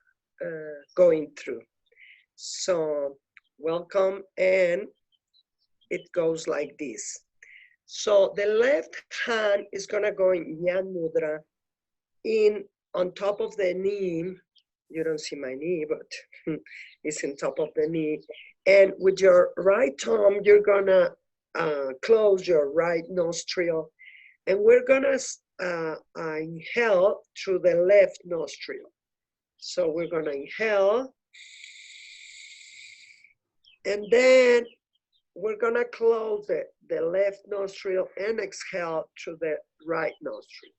going through. So welcome, and it goes like this. So the left hand is gonna go in Yan Mudra, on top of the knee. You don't see my knee, but it's on top of the knee. And with your right thumb, you're gonna close your right nostril, and we're gonna inhale through the left nostril. So we're gonna inhale, and then we're gonna close the left nostril and exhale through the right nostril.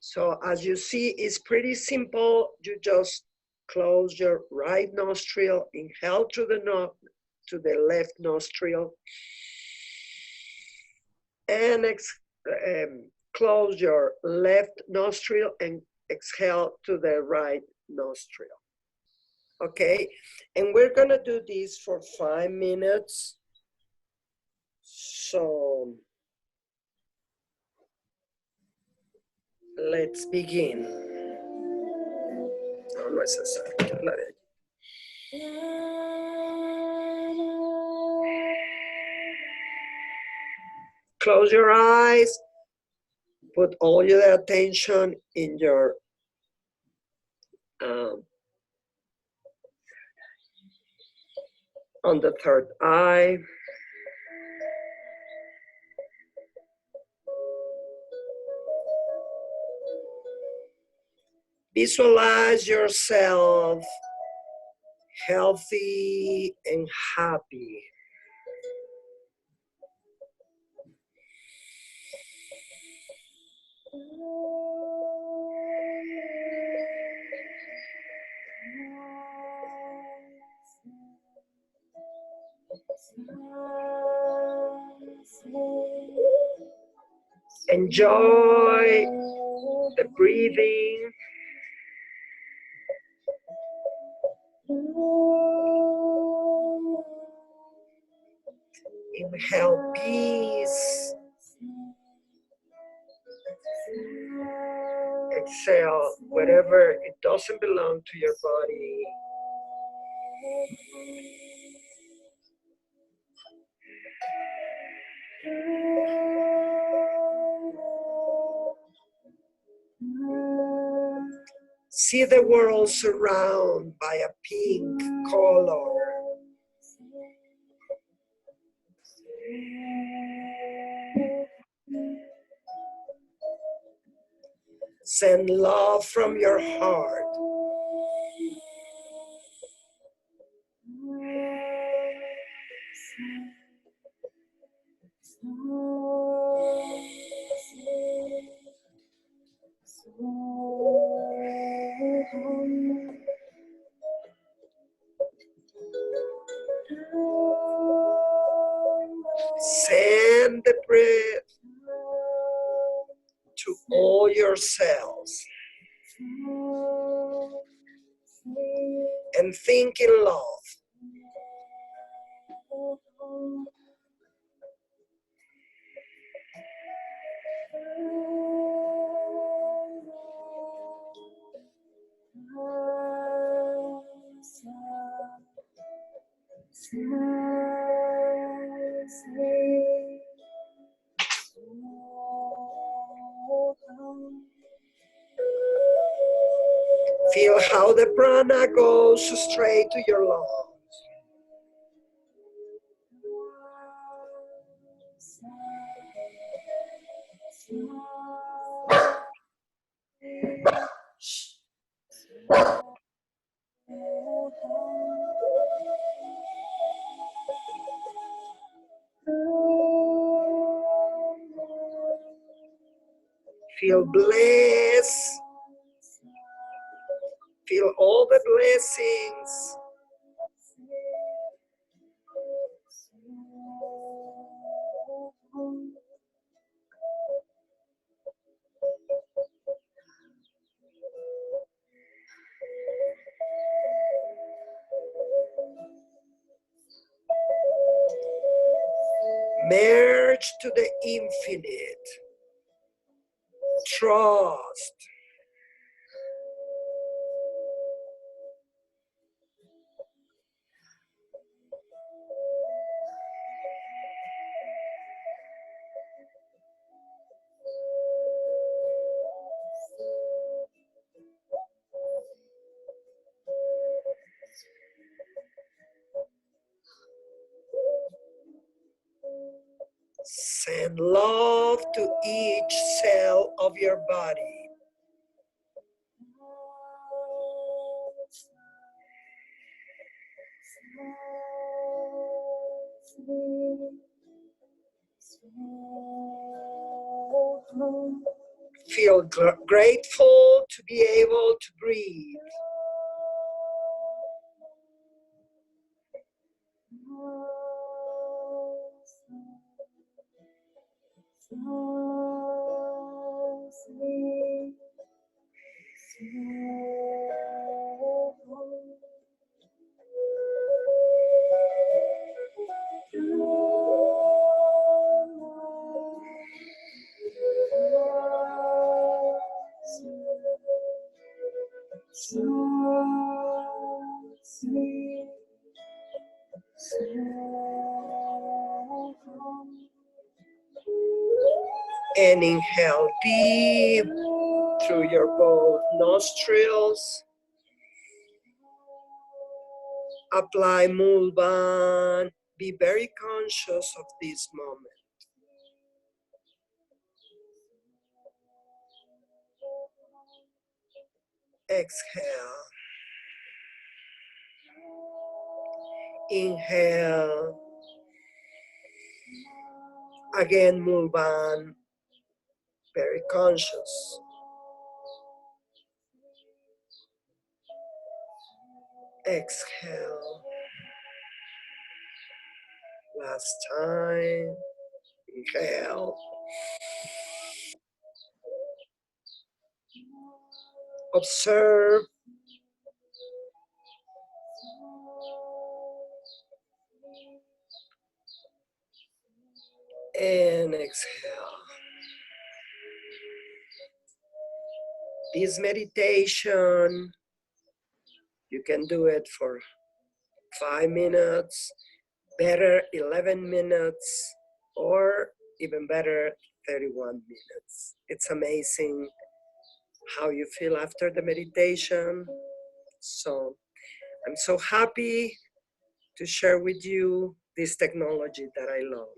So as you see, it's pretty simple. You just close your right nostril, inhale through the left nostril, and close your left nostril and exhale to the right nostril. Okay, and we're gonna do this for 5 minutes. So let's begin. No es esa, es la de allí. Close your eyes. Put all your attention in your on the third eye. Visualize yourself healthy and happy. Enjoy the breathing. Inhale peace. Exhale whatever it doesn't belong to your body. See the world surrounded by a pink color. Send love from your heart. Send the breath to all your cells. And think in love. Feel how the prana goes straight to your lungs. Feel blessed. Feel all the blessings. Merge to the infinite. Trust. Send love to each cell of your body. Feel grateful to be able to breathe. And inhale deep through your both nostrils. Apply Mulban. Be very conscious of this moment. Exhale. Inhale. Again, Mulban. Very conscious. Exhale. Last time. Inhale. Observe. And exhale. This meditation, you can do it for 5 minutes, better 11 minutes, or even better 31 minutes. It's amazing how you feel after the meditation. So I'm so happy to share with you this technology that I love.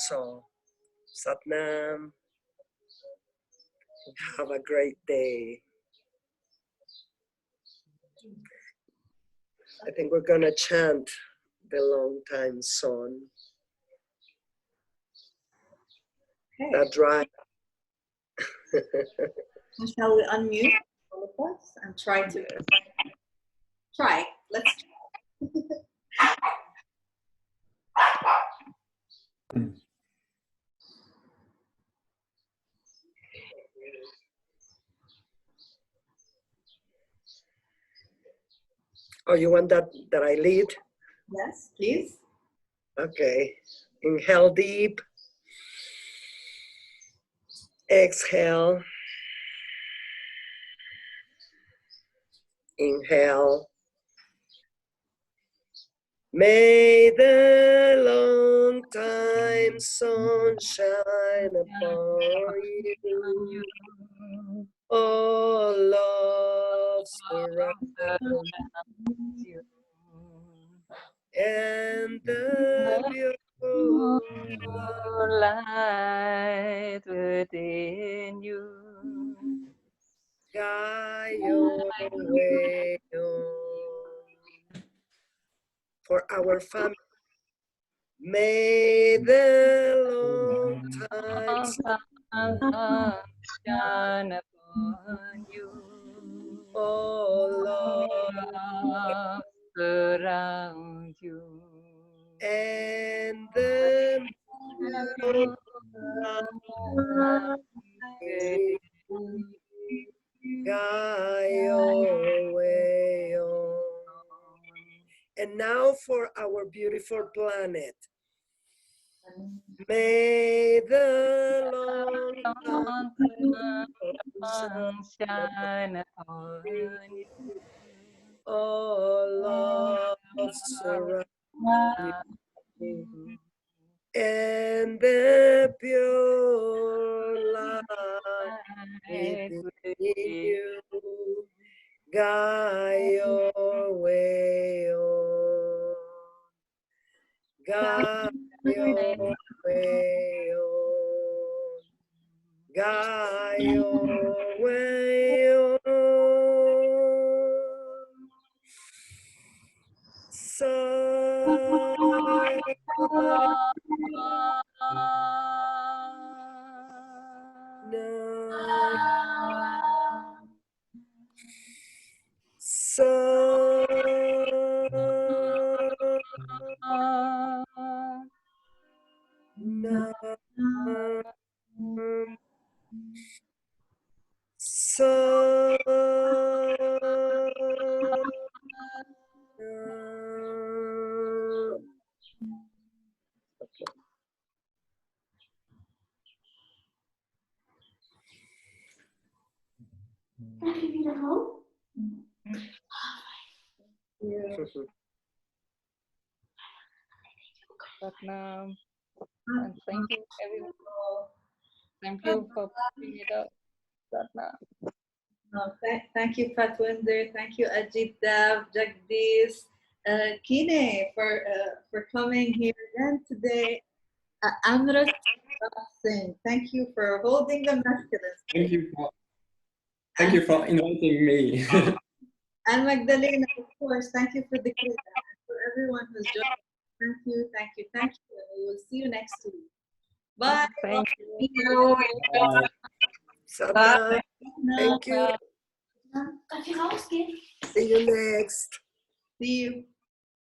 So, Satnam, have a great day. I think we're gonna chant the long time song. Okay. That's right. So shall we unmute all of us and try to try? Let's try. Oh, you want that I lead? Yes, please. Okay. Inhale deep. Exhale. Inhale. May the long time sun shine upon you. Oh, love surround you. And the beautiful light within you. guide your way on. For our family, may the long time shine upon you. Oh, love surround you. And the beautiful guide your way on. And now for our beautiful planet. May the long sun shine upon you. Oh, love surround you. And the pure light within you guide your way on. Guide your way on. Guide your way on. Satnam. And thank you, everyone. Thank you for putting it up, Satnam. No, thank you, Patwinder. Thank you, Ajeet Dev, Jagedeesh, Kine for coming here again today. Amrit Singh, thank you for holding the masculine. Thank you for inviting me. And Magdalena, of course, thank you for the Kriya. For everyone who's joined. Thank you, thank you, thank you. And we will see you next week. Bye. Thank you. Bye. Bye. Thank you. Darf ich rausgehen? See you next. See you.